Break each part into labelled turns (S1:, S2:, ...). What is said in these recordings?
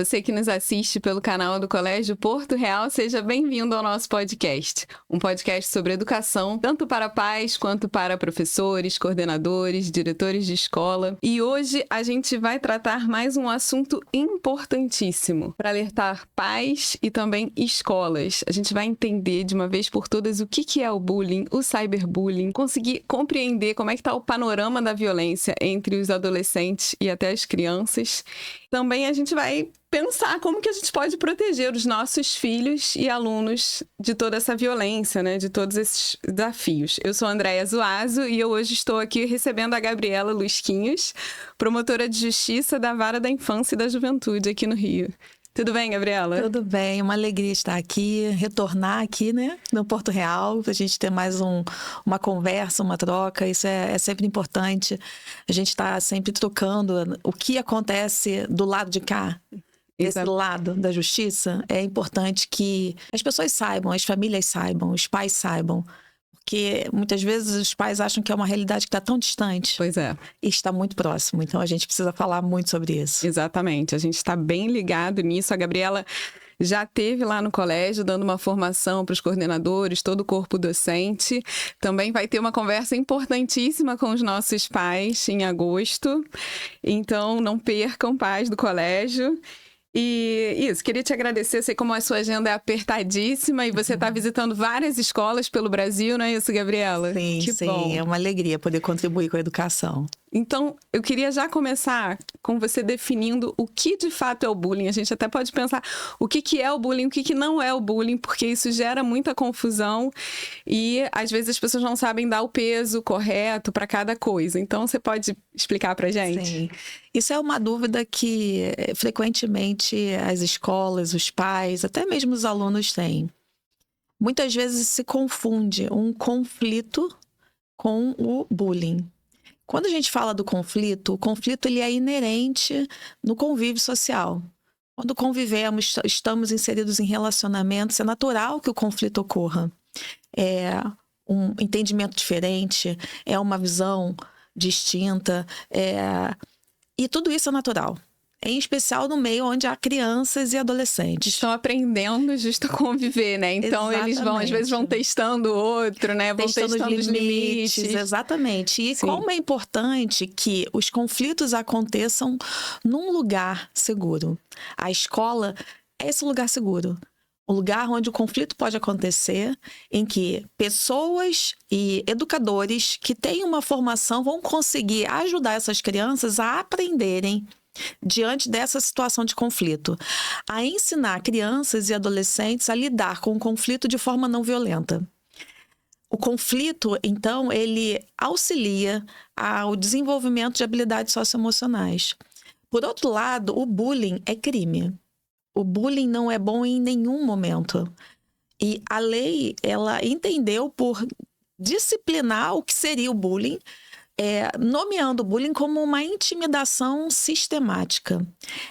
S1: você que nos assiste pelo canal do Colégio Porto Real, seja bem-vindo ao nosso podcast. Um podcast sobre educação, tanto para pais quanto para professores, coordenadores, diretores de escola. E hoje a gente vai tratar mais um assunto importantíssimo para alertar pais e também escolas. A gente vai entender de uma vez por todas o que é o bullying, o cyberbullying, conseguir compreender como é que está o panorama da violência entre os adolescentes e até as crianças. Também a gente vai pensar como que a gente pode proteger os nossos filhos e alunos de toda essa violência, né? De todos esses desafios. Eu sou a Andréia Zuazo e eu hoje estou aqui recebendo a Gabriela Lusquinhos, promotora de justiça da Vara da Infância e da Juventude aqui no Rio. Tudo bem, Gabriela?
S2: Tudo bem, uma alegria estar aqui, retornar aqui, né, no Porto Real, para a gente ter mais uma conversa, uma troca, isso é sempre importante. A gente está sempre trocando o que acontece do lado de cá, desse lado da justiça. É importante que as pessoas saibam, as famílias saibam, os pais saibam. Porque muitas vezes os pais acham que é uma realidade que está tão distante.
S1: Pois é.
S2: E está muito próximo. Então a gente precisa falar muito sobre isso.
S1: Exatamente. A gente está bem ligado nisso. A Gabriela já esteve lá no colégio dando uma formação para os coordenadores, todo o corpo docente. Também vai ter uma conversa importantíssima com os nossos pais em agosto. Então não percam, pais do colégio. E isso, queria te agradecer, eu sei como a sua agenda é apertadíssima e você está visitando várias escolas pelo Brasil, não é isso, Gabriela?
S2: Sim,
S1: que
S2: sim,
S1: bom.
S2: É uma alegria poder contribuir com a educação.
S1: Então, eu queria já começar com você definindo o que de fato é o bullying. A gente até pode pensar o que é o bullying, o que não é o bullying, porque isso gera muita confusão e às vezes as pessoas não sabem dar o peso correto para cada coisa. Então, você pode explicar para gente?
S2: Sim. Isso é uma dúvida que frequentemente as escolas, os pais, até mesmo os alunos têm. Muitas vezes se confunde um conflito com o bullying. Quando a gente fala do conflito, o conflito ele é inerente no convívio social. Quando convivemos, estamos inseridos em relacionamentos, é natural que o conflito ocorra. É um entendimento diferente, é uma visão distinta, e tudo isso é natural. Em especial no meio onde há crianças e adolescentes.
S1: Estão aprendendo justo a conviver, né? Então,
S2: Exatamente.
S1: Eles vão, às vezes, vão testando o outro, né? Vão testando os limites.
S2: Exatamente. E sim, como é importante que os conflitos aconteçam num lugar seguro. A escola é esse lugar seguro. O lugar onde o conflito pode acontecer, em que pessoas e educadores que têm uma formação vão conseguir ajudar essas crianças a aprenderem diante dessa situação de conflito, a ensinar crianças e adolescentes a lidar com o conflito de forma não violenta. O conflito, então, ele auxilia ao desenvolvimento de habilidades socioemocionais. Por outro lado, o bullying é crime. O bullying não é bom em nenhum momento. E a lei, ela entendeu por disciplinar o que seria o bullying, nomeando o bullying como uma intimidação sistemática.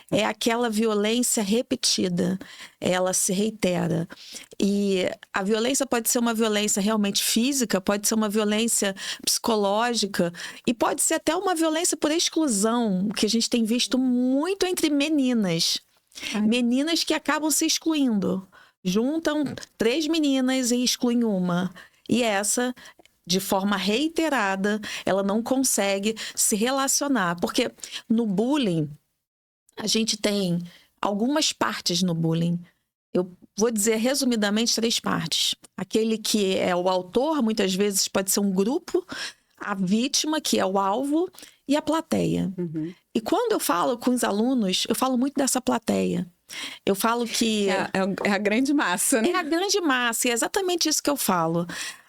S2: É aquela violência repetida, ela se reitera. E a violência pode ser uma violência realmente física, pode ser uma violência psicológica e pode ser até uma violência por exclusão, que a gente tem visto muito entre meninas. Meninas que acabam se excluindo. Juntam 3 meninas e excluem uma. E essa, de forma reiterada, ela não consegue se relacionar. Porque no bullying, a gente tem algumas partes no bullying. Eu vou dizer resumidamente 3 partes. Aquele que é o autor, muitas vezes pode ser um grupo, a vítima, que é o alvo, e a plateia. Uhum. E quando eu falo com os alunos, eu falo muito dessa plateia. Eu falo que...
S1: É a grande massa, né?
S2: É a grande massa, e é exatamente isso que eu falo.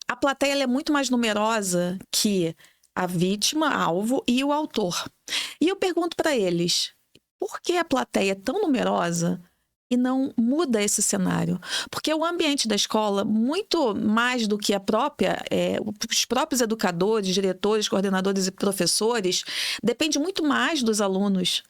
S2: A plateia ela é muito mais numerosa que a vítima, alvo e o autor. E eu pergunto para eles, por que a plateia é tão numerosa e não muda esse cenário? Porque o ambiente da escola, muito mais do que os próprios educadores, diretores, coordenadores e professores, depende muito mais dos alunos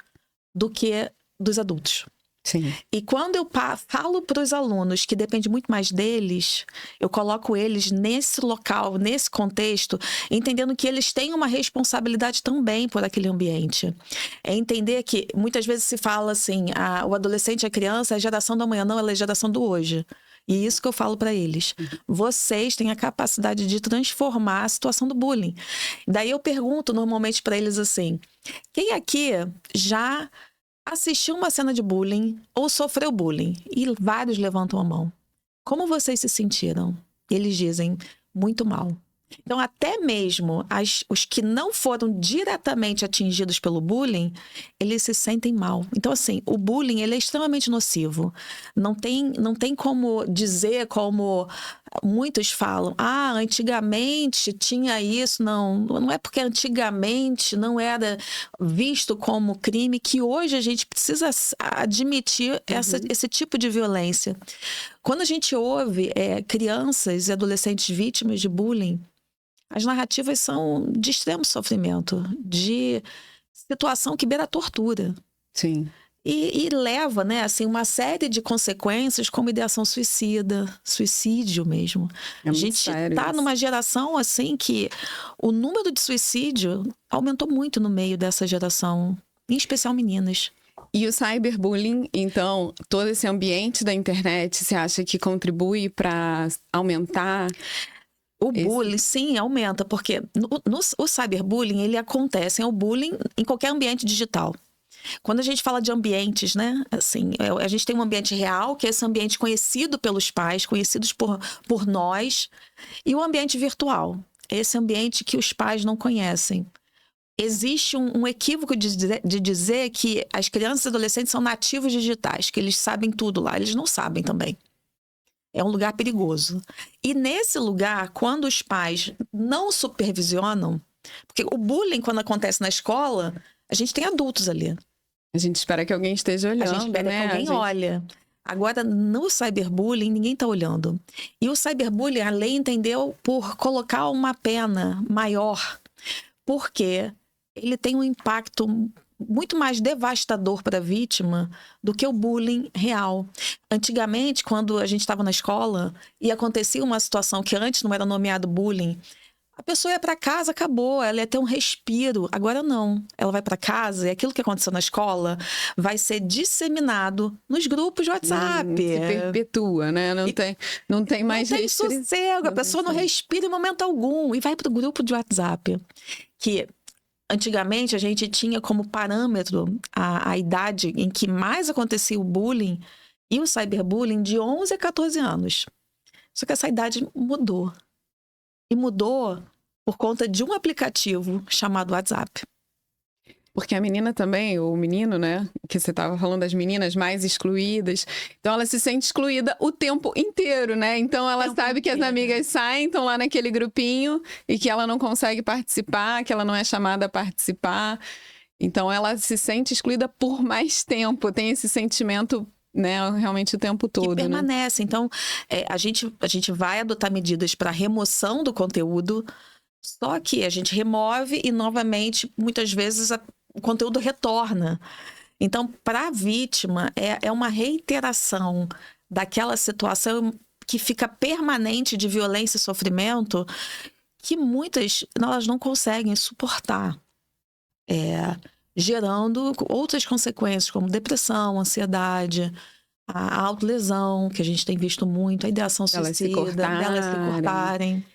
S2: do que dos adultos.
S1: Sim.
S2: E quando eu falo para os alunos que depende muito mais deles, eu coloco eles nesse local, nesse contexto, entendendo que eles têm uma responsabilidade também por aquele ambiente. É entender que muitas vezes se fala assim, o adolescente, a criança é a geração do amanhã, não, ela é a geração do hoje. E isso que eu falo para eles. Vocês têm a capacidade de transformar a situação do bullying. Daí eu pergunto normalmente para eles assim, quem aqui já assistiu uma cena de bullying ou sofreu bullying? E vários levantam a mão. Como vocês se sentiram? Eles dizem, muito mal. Então, até mesmo os que não foram diretamente atingidos pelo bullying, eles se sentem mal. Então, assim, o bullying ele é extremamente nocivo. Não tem como dizer, como muitos falam, antigamente tinha isso. Não é porque antigamente não era visto como crime que hoje a gente precisa admitir esse tipo de violência. Quando a gente ouve crianças e adolescentes vítimas de bullying, as narrativas são de extremo sofrimento, de situação que beira a tortura.
S1: Sim.
S2: E leva, né, assim, uma série de consequências como ideação suicida, suicídio mesmo. A gente está numa geração assim que o número de suicídio aumentou muito no meio dessa geração, em especial meninas.
S1: E o cyberbullying, então, todo esse ambiente da internet, você acha que contribui para aumentar?
S2: O bullying, sim, aumenta, porque o cyberbullying, ele acontece, o bullying em qualquer ambiente digital. Quando a gente fala de ambientes, né, assim, a gente tem um ambiente real, que é esse ambiente conhecido pelos pais, conhecidos por nós, e o ambiente virtual, esse ambiente que os pais não conhecem. Existe um equívoco de dizer que as crianças e adolescentes são nativos digitais, que eles sabem tudo lá, eles não sabem também. É um lugar perigoso. E nesse lugar, quando os pais não supervisionam, porque o bullying, quando acontece na escola, a gente tem adultos ali.
S1: A gente espera que alguém esteja olhando,
S2: A gente espera
S1: né?
S2: que alguém olhe. Agora, no cyberbullying, ninguém está olhando. E o cyberbullying, a lei entendeu por colocar uma pena maior, porque ele tem um impacto muito mais devastador para a vítima do que o bullying real. Antigamente, quando a gente estava na escola e acontecia uma situação que antes não era nomeado bullying, a pessoa ia para casa, acabou, ela ia ter um respiro. Agora não, ela vai para casa e aquilo que aconteceu na escola vai ser disseminado nos grupos de WhatsApp.
S1: Se perpetua, né? Não tem mais
S2: sossego, a pessoa não respira em momento algum e vai para o grupo de WhatsApp. Que antigamente a gente tinha como parâmetro a idade em que mais acontecia o bullying e o cyberbullying de 11 a 14 anos. Só que essa idade mudou. E mudou por conta de um aplicativo chamado WhatsApp.
S1: Porque a menina também, ou o menino, né? Que você estava falando das meninas mais excluídas. Então, ela se sente excluída o tempo inteiro, né? Então, ela sabe que as amigas saem, estão lá naquele grupinho e que ela não consegue participar, que ela não é chamada a participar. Então, ela se sente excluída por mais tempo. Tem esse sentimento, né? Realmente o tempo todo,
S2: que permanece. Né? Então, a gente vai adotar medidas para remoção do conteúdo, só que a gente remove e, novamente, muitas vezes o conteúdo retorna. Então, para a vítima, é uma reiteração daquela situação que fica permanente de violência e sofrimento que muitas elas não conseguem suportar, gerando outras consequências, como depressão, ansiedade, a autolesão, que a gente tem visto muito, a ideação suicida, delas se cortarem.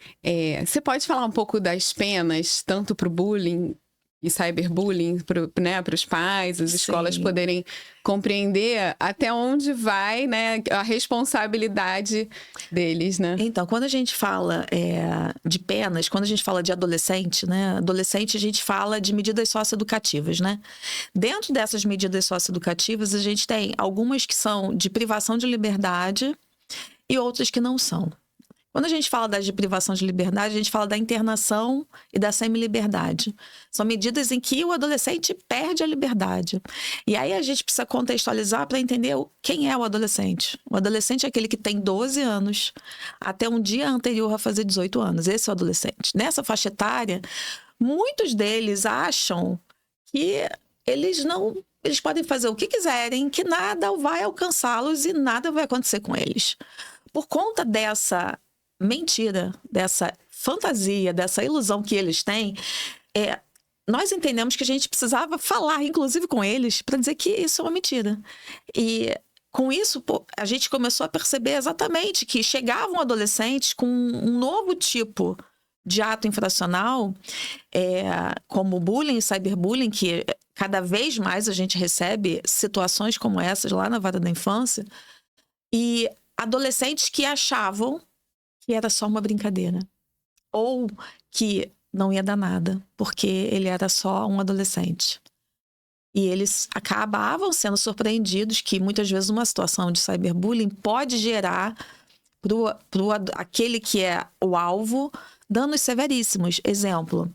S1: Você pode falar um pouco das penas, tanto para o bullying e cyberbullying, para os pais, as escolas poderem compreender até onde vai, né, a responsabilidade deles, né?
S2: Então, quando a gente fala de penas, quando a gente fala de adolescente, né? Adolescente, a gente fala de medidas socioeducativas, né? Dentro dessas medidas socioeducativas, a gente tem algumas que são de privação de liberdade e outras que não são. Quando a gente fala das de privação de liberdade, a gente fala da internação e da semi-liberdade. São medidas em que o adolescente perde a liberdade. E aí a gente precisa contextualizar para entender quem é o adolescente. O adolescente é aquele que tem 12 anos até um dia anterior a fazer 18 anos. Esse é o adolescente. Nessa faixa etária, muitos deles acham que eles eles podem fazer o que quiserem, que nada vai alcançá-los e nada vai acontecer com eles. Por conta dessa mentira, dessa fantasia, dessa ilusão que eles têm, nós entendemos que a gente precisava falar, inclusive com eles, para dizer que isso é uma mentira. E com isso, a gente começou a perceber exatamente que chegavam adolescentes com um novo tipo de ato infracional, como bullying, cyberbullying, que cada vez mais a gente recebe situações como essas lá na vara da infância, e adolescentes que achavam que era só uma brincadeira, ou que não ia dar nada, porque ele era só um adolescente. E eles acabavam sendo surpreendidos que muitas vezes uma situação de cyberbullying pode gerar para aquele que é o alvo danos severíssimos. Exemplo,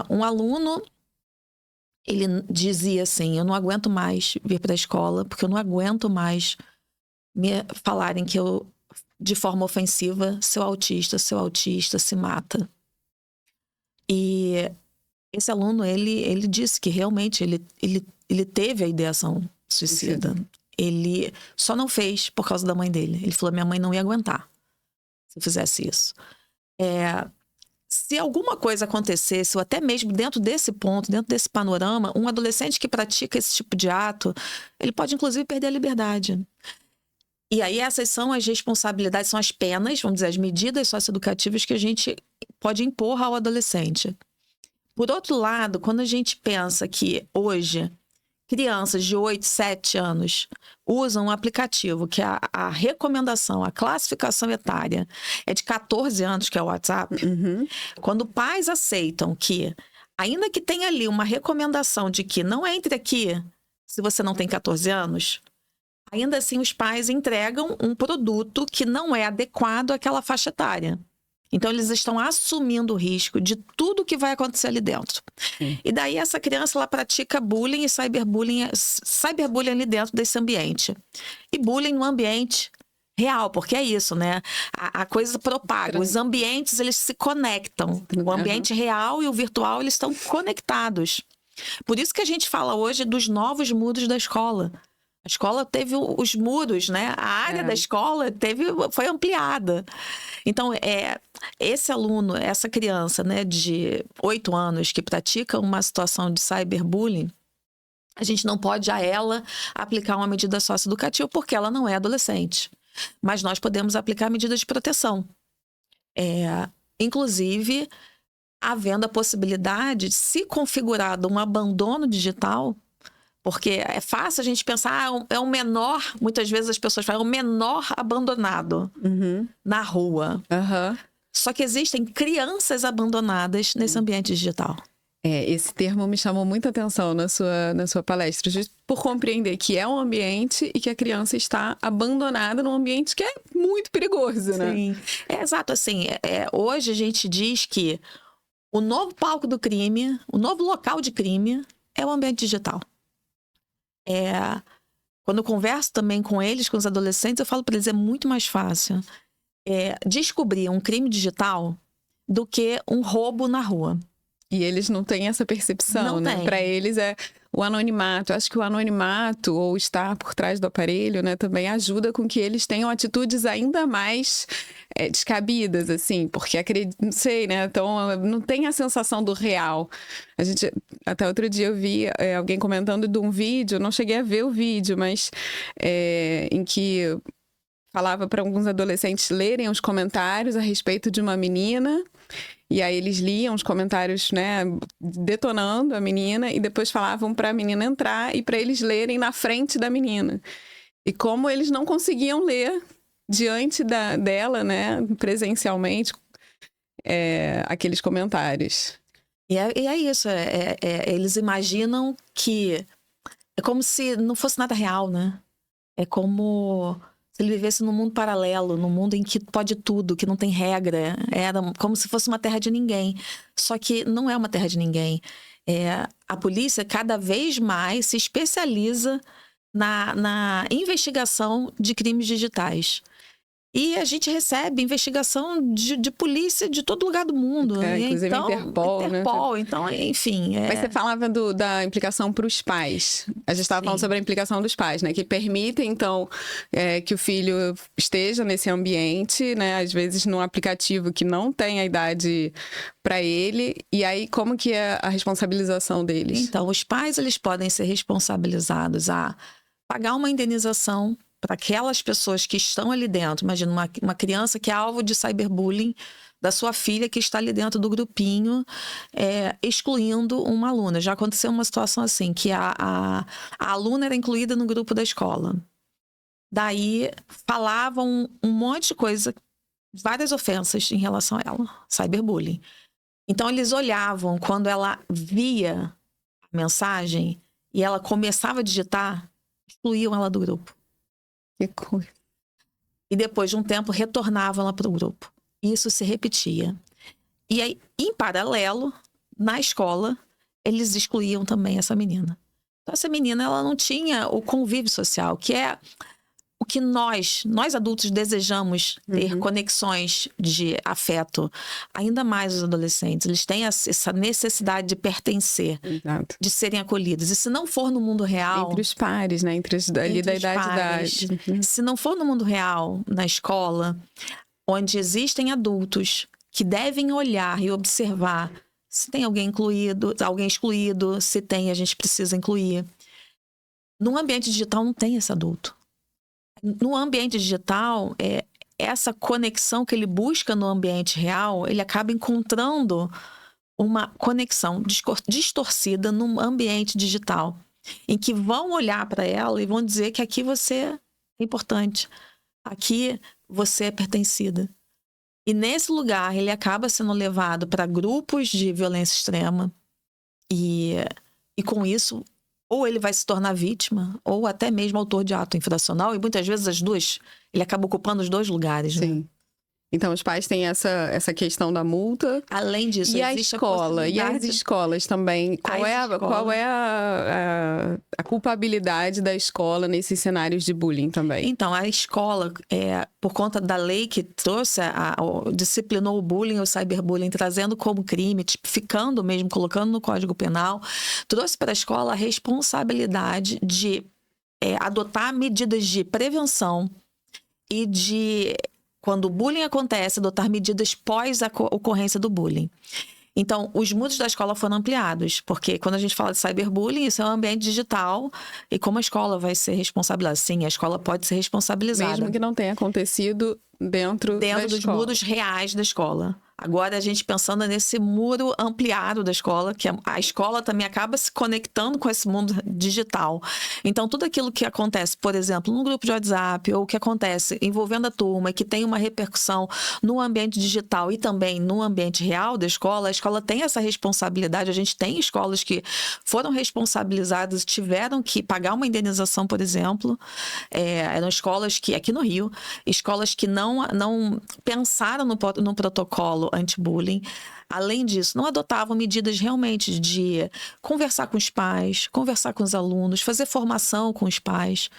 S2: um aluno, ele dizia assim: eu não aguento mais vir para a escola, porque eu não aguento mais me falarem que eu, de forma ofensiva, seu autista se mata. E esse aluno, ele disse que realmente ele teve a ideação suicida. Ele só não fez por causa da mãe dele. Ele falou: minha mãe não ia aguentar se eu fizesse isso. Se alguma coisa acontecesse, ou até mesmo dentro desse ponto, dentro desse panorama, um adolescente que pratica esse tipo de ato, ele pode inclusive perder a liberdade. E aí essas são as responsabilidades, são as penas, vamos dizer, as medidas socioeducativas que a gente pode impor ao adolescente. Por outro lado, quando a gente pensa que hoje crianças de 8, 7 anos usam um aplicativo que a recomendação, a classificação etária é de 14 anos, que é o WhatsApp, quando pais aceitam que, ainda que tenha ali uma recomendação de que não entre aqui se você não tem 14 anos, ainda assim os pais entregam um produto que não é adequado àquela faixa etária. Então, eles estão assumindo o risco de tudo que vai acontecer ali dentro. E daí, essa criança, ela pratica bullying e cyberbullying ali dentro desse ambiente. E bullying no ambiente real, porque é isso, né? A coisa propaga. Os ambientes, eles se conectam. O ambiente real e o virtual, eles estão conectados. Por isso que a gente fala hoje dos novos muros da escola. A escola teve os muros, né? A área da escola foi ampliada. Então, esse aluno, essa criança, né, de 8 anos que pratica uma situação de cyberbullying, a gente não pode a ela aplicar uma medida socioeducativa porque ela não é adolescente. Mas nós podemos aplicar medidas de proteção. Inclusive, havendo a possibilidade de, se configurado um abandono digital, porque é fácil a gente pensar, é um menor, muitas vezes as pessoas falam, é um menor abandonado na rua. Só que existem crianças abandonadas nesse ambiente digital.
S1: Esse termo me chamou muita atenção na sua palestra, justo por compreender que é um ambiente e que a criança está abandonada num ambiente que é muito perigoso, né?
S2: Sim, exato. Assim, hoje a gente diz que o novo palco do crime, o novo local de crime é o ambiente digital. Quando eu converso também com eles, com os adolescentes, eu falo para eles, é muito mais fácil descobrir um crime digital do que um roubo na rua.
S1: E eles não têm essa percepção, né? Para eles é o anonimato. Acho que o anonimato ou estar por trás do aparelho, né, também ajuda com que eles tenham atitudes ainda mais descabidas, assim, porque não sei, né? Então não tem a sensação do real. A gente, até outro dia eu vi alguém comentando de um vídeo, não cheguei a ver o vídeo, mas em que falava para alguns adolescentes lerem os comentários a respeito de uma menina. E aí eles liam os comentários, né, detonando a menina, e depois falavam para a menina entrar e para eles lerem na frente da menina. E como eles não conseguiam ler diante dela, né, presencialmente, aqueles comentários.
S2: E é isso, eles imaginam que é como se não fosse nada real, né? É como se ele vivesse num mundo paralelo, num mundo em que pode tudo, que não tem regra. Era como se fosse uma terra de ninguém. Só que não é uma terra de ninguém. A polícia cada vez mais se especializa na investigação de crimes digitais. E a gente recebe investigação de polícia de todo lugar do mundo.
S1: Inclusive
S2: então,
S1: Interpol, né?
S2: Então, enfim.
S1: Mas você falava da implicação para os pais. A gente estava falando sobre a implicação dos pais, né? Que permitem, então, que o filho esteja nesse ambiente, né? Às vezes num aplicativo que não tem a idade para ele. E aí, como que é a responsabilização deles?
S2: Então, os pais, eles podem ser responsabilizados a pagar uma indenização para aquelas pessoas que estão ali dentro. Imagina uma criança que é alvo de cyberbullying da sua filha que está ali dentro do grupinho, excluindo uma aluna. Já aconteceu uma situação assim, que a aluna era incluída no grupo da escola. Daí falavam um monte de coisa, várias ofensas em relação a ela, cyberbullying. Então eles olhavam, quando ela via a mensagem e ela começava a digitar, excluíam ela do grupo.
S1: Que coisa.
S2: E depois de um tempo retornavam ela para o grupo. Isso se repetia. E aí, em paralelo, na escola, eles excluíam também essa menina. Então, essa menina, ela não tinha o convívio social, que é o que nós adultos desejamos ter, conexões de afeto. Ainda mais os adolescentes. Eles têm essa necessidade de pertencer,
S1: Exato.
S2: de serem acolhidos. E se não for no mundo real...
S1: Entre os pares, né? Entre da idade.
S2: Se não for no mundo real, na escola, onde existem adultos que devem olhar e observar se tem alguém excluído, se tem, a gente precisa incluir. No ambiente digital não tem esse adulto. No ambiente digital, essa conexão que ele busca no ambiente real, ele acaba encontrando uma conexão distorcida no ambiente digital, em que vão olhar para ela e vão dizer que aqui você é importante, aqui você é pertencida. E nesse lugar, ele acaba sendo levado para grupos de violência extrema e com isso... ou ele vai se tornar vítima, ou até mesmo autor de ato infracional, e muitas vezes as duas, ele acaba ocupando os dois lugares, né?
S1: Sim. Então, os pais têm essa questão da multa.
S2: Além disso,
S1: e a escola, e as escolas também. Qual é a culpabilidade da escola nesses cenários de bullying também?
S2: Então, a escola, por conta da lei que trouxe, disciplinou o bullying, o cyberbullying, trazendo como crime, tipificando mesmo, colocando no Código Penal, trouxe para a escola a responsabilidade de adotar medidas de prevenção e de... quando o bullying acontece, adotar medidas pós a ocorrência do bullying. Então, os muros da escola foram ampliados, porque quando a gente fala de cyberbullying, isso é um ambiente digital, e como a escola vai ser responsabilizada? Sim, a escola pode ser responsabilizada.
S1: Mesmo que não tenha acontecido dentro
S2: dos muros reais da escola. Agora, a gente pensando nesse muro ampliado da escola, que a escola também acaba se conectando com esse mundo digital. Então, tudo aquilo que acontece, por exemplo, no grupo de WhatsApp, ou que acontece envolvendo a turma, e que tem uma repercussão no ambiente digital e também no ambiente real da escola, a escola tem essa responsabilidade. A gente tem escolas que foram responsabilizadas, tiveram que pagar uma indenização, por exemplo. Eram escolas que, aqui no Rio, escolas que não pensaram no protocolo anti-bullying. Além disso, não adotavam medidas realmente de conversar com os pais, conversar com os alunos, fazer formação com os pais.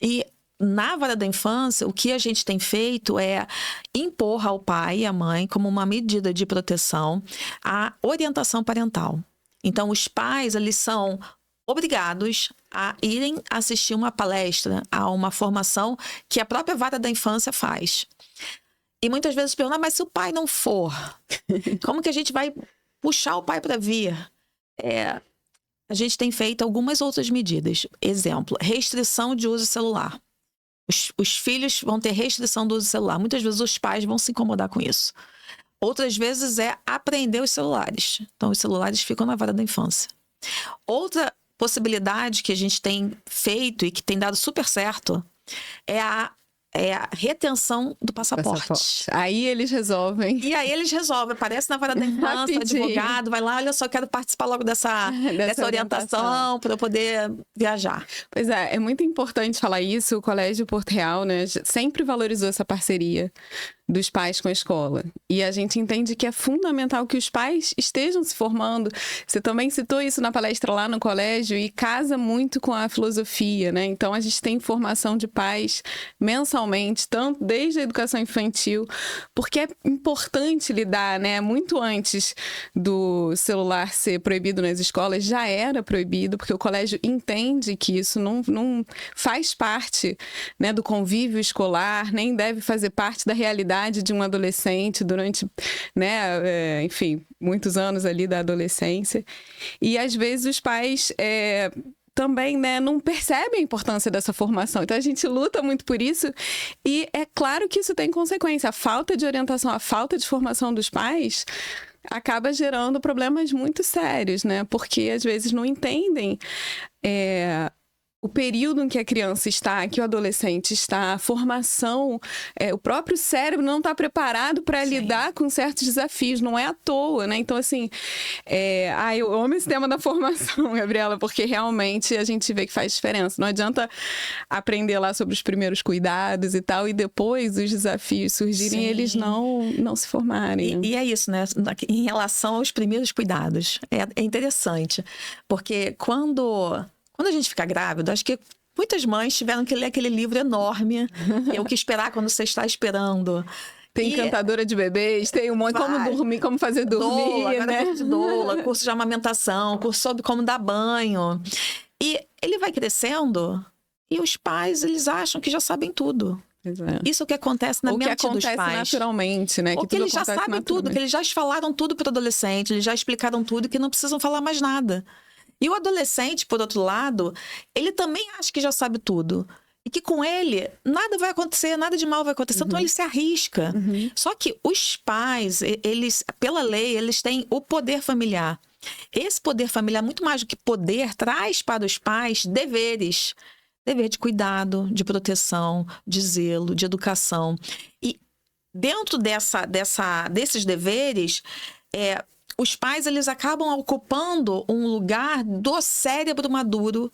S2: E na vara da infância, o que a gente tem feito é impor ao pai e à mãe, como uma medida de proteção, a orientação parental. Então, os pais, eles são obrigados a irem assistir uma palestra, a uma formação que a própria vara da infância faz. E muitas vezes perguntam, mas se o pai não for, como que a gente vai puxar o pai para vir? A gente tem feito algumas outras medidas. Exemplo, restrição de uso celular. Os filhos vão ter restrição do uso celular. Muitas vezes os pais vão se incomodar com isso. Outras vezes é apreender os celulares. Então, os celulares ficam na vara da infância. Outra possibilidade que a gente tem feito e que tem dado super certo é a retenção do passaporte.
S1: Aí eles resolvem.
S2: E aí eles resolvem. Aparece na vara da infância, advogado, vai lá, olha só, quero participar logo dessa orientação para eu poder viajar.
S1: Pois é muito importante falar isso. O Colégio Porto Real, né, sempre valorizou essa parceria dos pais com a escola. E a gente entende que é fundamental que os pais estejam se formando. Você também citou isso na palestra lá no colégio e casa muito com a filosofia, né? Então, a gente tem formação de pais mensalmente, tanto desde a educação infantil, porque é importante lidar, né? Muito antes do celular ser proibido nas escolas, já era proibido, porque o colégio entende que isso não faz parte, né, do convívio escolar, nem deve fazer parte da realidade de um adolescente durante, né, enfim, muitos anos ali da adolescência. E às vezes os pais também, né, não percebem a importância dessa formação. Então a gente luta muito por isso e é claro que isso tem consequência. A falta de orientação, a falta de formação dos pais acaba gerando problemas muito sérios, né? Porque às vezes não entendem o período em que a criança está, que o adolescente está, a formação, o próprio cérebro não está preparado para lidar com certos desafios, não é à toa, né? Então, assim, eu amo esse tema da formação, Gabriela, porque realmente a gente vê que faz diferença. Não adianta aprender lá sobre os primeiros cuidados e tal, e depois os desafios surgirem e eles não se formarem.
S2: E é isso, né? Em relação aos primeiros cuidados, é interessante, porque quando a gente fica grávida, acho que muitas mães tiveram que ler aquele livro enorme, O que esperar quando você está esperando.
S1: Tem encantadora de bebês, tem um monte, como dormir, como fazer dormir,
S2: doula,
S1: né?
S2: Curso de doula, curso de amamentação, curso sobre como dar banho. E ele vai crescendo e os pais, eles acham que já sabem tudo.
S1: Exato.
S2: Isso é o que acontece na mente dos pais. O que acontece
S1: naturalmente, né?
S2: Ou que eles já sabem tudo, que eles já falaram tudo para o adolescente, eles já explicaram tudo, que não precisam falar mais nada. E o adolescente, por outro lado, ele também acha que já sabe tudo. E que com ele, nada vai acontecer, nada de mal vai acontecer. Então, ele se arrisca. Só que os pais, eles, pela lei, eles têm o poder familiar. Esse poder familiar, muito mais do que poder, traz para os pais deveres. Dever de cuidado, de proteção, de zelo, de educação. E dentro desses deveres, os pais, eles acabam ocupando um lugar do cérebro maduro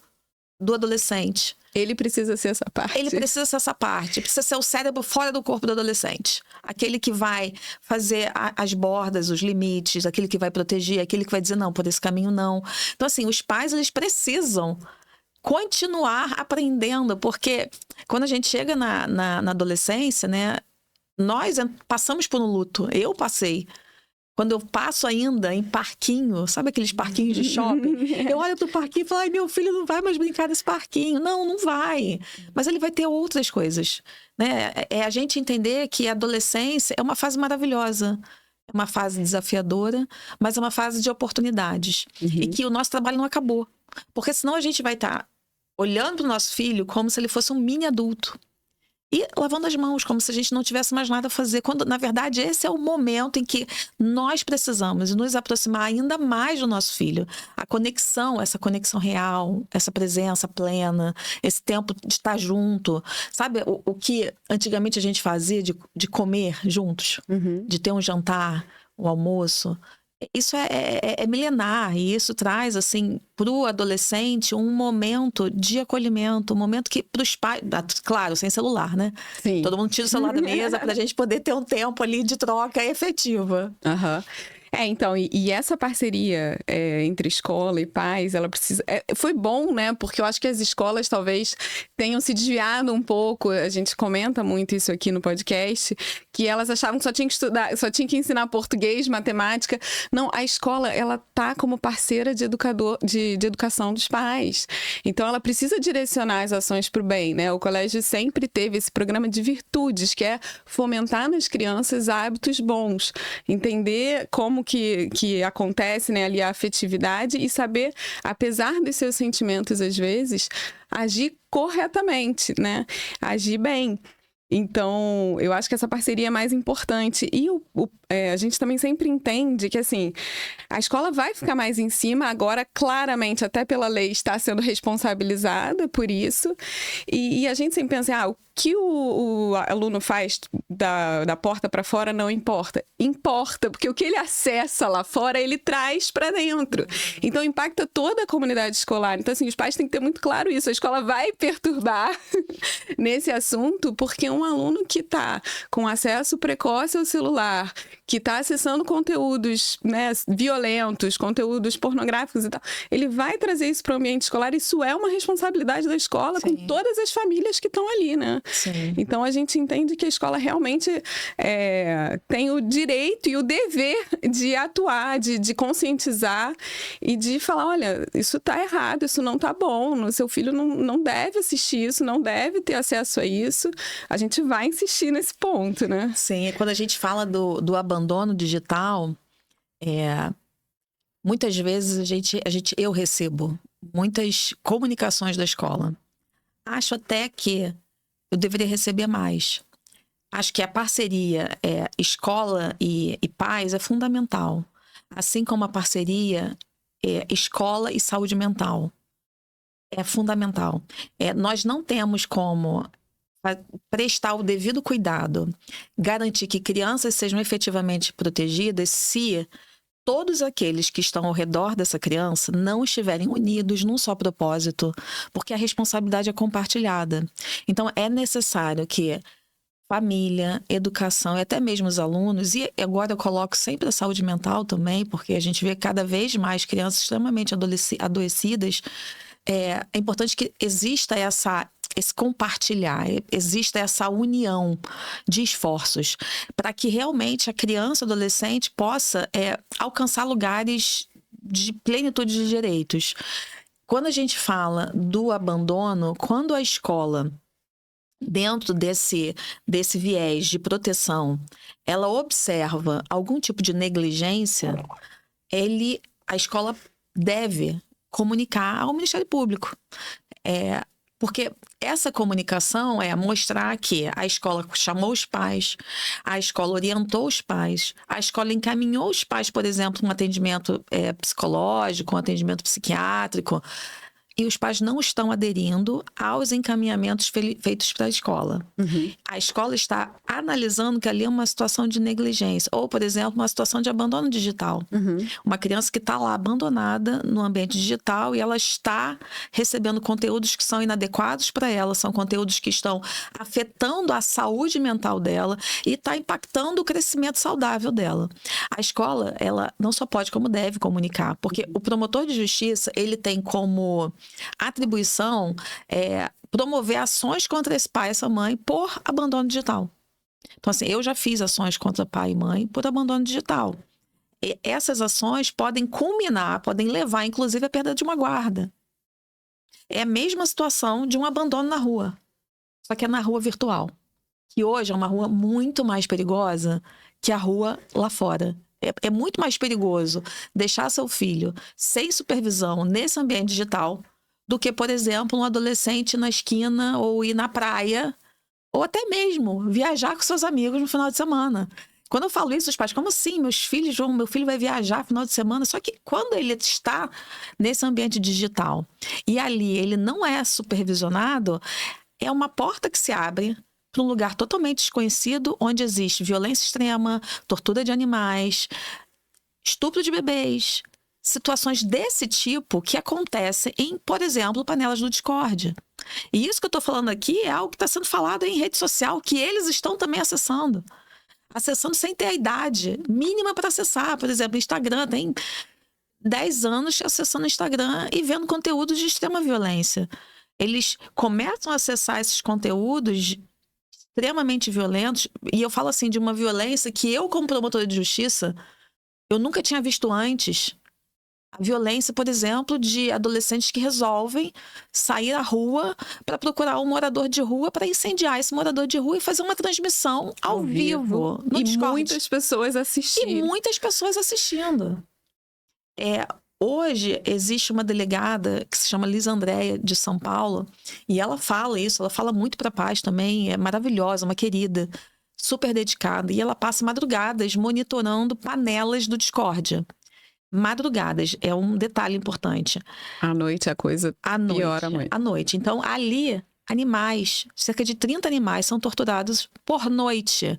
S2: do adolescente.
S1: Ele precisa ser essa parte.
S2: Ele precisa ser essa parte. Precisa ser o cérebro fora do corpo do adolescente. Aquele que vai fazer as bordas, os limites, aquele que vai proteger, aquele que vai dizer não, por esse caminho não. Então, assim, os pais, eles precisam continuar aprendendo, porque quando a gente chega na adolescência, né, nós passamos por um luto. Eu passei. Quando eu passo ainda em parquinho, sabe aqueles parquinhos de shopping? Eu olho pro parquinho e falo, ai, meu filho não vai mais brincar nesse parquinho. Não vai. Mas ele vai ter outras coisas, né? É a gente entender que a adolescência é uma fase maravilhosa. É uma fase desafiadora, mas é uma fase de oportunidades. E que o nosso trabalho não acabou. Porque senão a gente vai estar olhando pro nosso filho como se ele fosse um mini adulto. E lavando as mãos, como se a gente não tivesse mais nada a fazer. Quando, na verdade, esse é o momento em que nós precisamos nos aproximar ainda mais do nosso filho. A conexão, essa conexão real, essa presença plena, esse tempo de estar junto. Sabe o que antigamente a gente fazia de comer juntos? De ter um jantar, um almoço? Isso é milenar e isso traz, assim, para o adolescente um momento de acolhimento, um momento que para os pais, claro, sem celular, né?
S1: Sim.
S2: Todo mundo tira o celular da mesa para a gente poder ter um tempo ali de troca efetiva.
S1: Então, e essa parceria entre escola e pais, ela precisa... foi bom, né? Porque eu acho que as escolas talvez tenham se desviado um pouco, a gente comenta muito isso aqui no podcast, que elas achavam que só tinha que estudar, só tinha que ensinar português, matemática. Não, a escola, ela tá como parceira de educação dos pais. Então, ela precisa direcionar as ações para o bem, né? O colégio sempre teve esse programa de virtudes, que é fomentar nas crianças hábitos bons, entender como que acontece, né, ali a afetividade e saber, apesar dos seus sentimentos às vezes, agir corretamente, né? Agir bem. Então, eu acho que essa parceria é mais importante. E a gente também sempre entende que, assim, a escola vai ficar mais em cima, agora, claramente, até pela lei, está sendo responsabilizada por isso. E a gente sempre pensa, o que o aluno faz da porta para fora não importa. Importa, porque o que ele acessa lá fora, ele traz para dentro. Então, impacta toda a comunidade escolar. Então, assim, os pais têm que ter muito claro isso. A escola vai perturbar nesse assunto, porque um aluno que está com acesso precoce ao celular, que está acessando conteúdos, né, violentos, conteúdos pornográficos e tal, ele vai trazer isso para o ambiente escolar. Isso é uma responsabilidade da escola,
S2: Sim.
S1: com todas as famílias que estão ali, né?
S2: Sim.
S1: Então, a gente entende que a escola realmente tem o direito e o dever de atuar, de conscientizar e de falar, olha, isso está errado, isso não está bom, o seu filho não deve assistir isso, não deve ter acesso a isso. A gente vai insistir nesse ponto, né?
S2: Sim, e quando a gente fala do abandono digital, muitas vezes eu recebo muitas comunicações da escola. Acho até que eu deveria receber mais. Acho que a parceria escola e pais é fundamental. Assim como a parceria escola e saúde mental. É fundamental. Nós não temos como prestar o devido cuidado, garantir que crianças sejam efetivamente protegidas se todos aqueles que estão ao redor dessa criança não estiverem unidos num só propósito, porque a responsabilidade é compartilhada. Então, é necessário que família, educação e até mesmo os alunos, e agora eu coloco sempre a saúde mental também, porque a gente vê cada vez mais crianças extremamente adoecidas. É importante que exista esse compartilhar, exista essa união de esforços para que realmente a criança, adolescente possa alcançar lugares de plenitude de direitos. Quando a gente fala do abandono, quando a escola, dentro desse viés de proteção, ela observa algum tipo de negligência, a escola deve comunicar ao Ministério Público. Porque essa comunicação é mostrar que a escola chamou os pais, a escola orientou os pais, a escola encaminhou os pais, por exemplo, um atendimento psicológico, um atendimento psiquiátrico, e os pais não estão aderindo aos encaminhamentos feitos para a escola.
S1: Uhum.
S2: A escola está analisando que ali é uma situação de negligência, ou, por exemplo, uma situação de abandono digital.
S1: Uhum.
S2: Uma criança que está lá abandonada no ambiente digital e ela está recebendo conteúdos que são inadequados para ela, são conteúdos que estão afetando a saúde mental dela e está impactando o crescimento saudável dela. A escola, ela não só pode, como deve comunicar, porque o promotor de justiça, ele tem como atribuição promover ações contra esse pai e essa mãe por abandono digital. Então, assim, eu já fiz ações contra pai e mãe por abandono digital. E essas ações podem culminar, podem levar, inclusive, à perda de uma guarda. É a mesma situação de um abandono na rua, só que é na rua virtual, que hoje é uma rua muito mais perigosa que a rua lá fora. É muito mais perigoso deixar seu filho sem supervisão nesse ambiente digital do que, por exemplo, um adolescente na esquina ou ir na praia, ou até mesmo viajar com seus amigos no final de semana. Quando eu falo isso, os pais, como assim? Meu filho vai viajar no final de semana. Só que quando ele está nesse ambiente digital e ali ele não é supervisionado, é uma porta que se abre para um lugar totalmente desconhecido, onde existe violência extrema, tortura de animais, estupro de bebês, situações desse tipo que acontecem em, por exemplo, panelas do Discord. E isso que eu estou falando aqui é algo que está sendo falado em rede social, que eles estão também acessando sem ter a idade mínima para acessar. Por exemplo, Instagram, tem 10 anos acessando o Instagram e vendo conteúdos de extrema violência. Eles começam a acessar esses conteúdos extremamente violentos, e eu falo assim, de uma violência que eu, como promotora de justiça, eu nunca tinha visto antes. A violência, por exemplo, de adolescentes que resolvem sair à rua para procurar um morador de rua, para incendiar esse morador de rua e fazer uma transmissão ao vivo no Discord.
S1: Muitas pessoas assistindo.
S2: E muitas pessoas assistindo. Hoje existe uma delegada que se chama Liz Andréia, de São Paulo, e ela fala isso, ela fala muito para pais também, é maravilhosa, uma querida. super dedicada, e ela passa madrugadas monitorando panelas do Discord. Madrugadas, é um detalhe importante.
S1: À noite a coisa piora muito.
S2: À noite. Então, ali, animais, cerca de 30 animais são torturados por noite.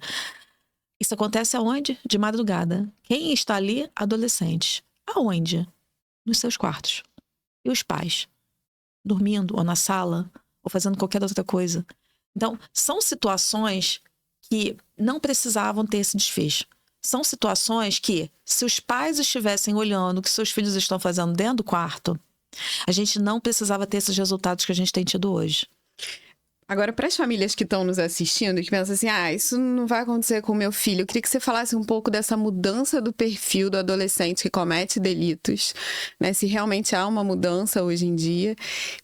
S2: Isso acontece aonde? De madrugada. Quem está ali? Adolescentes. Aonde? Nos seus quartos. E os pais? Dormindo, ou na sala, ou fazendo qualquer outra coisa. Então, são situações que não precisavam ter esse desfecho. São situações que, se os pais estivessem olhando o que seus filhos estão fazendo dentro do quarto, a gente não precisava ter esses resultados que a gente tem tido hoje.
S1: Agora, para as famílias que estão nos assistindo e que pensam assim, isso não vai acontecer com o meu filho, eu queria que você falasse um pouco dessa mudança do perfil do adolescente que comete delitos, né? Se realmente há uma mudança hoje em dia,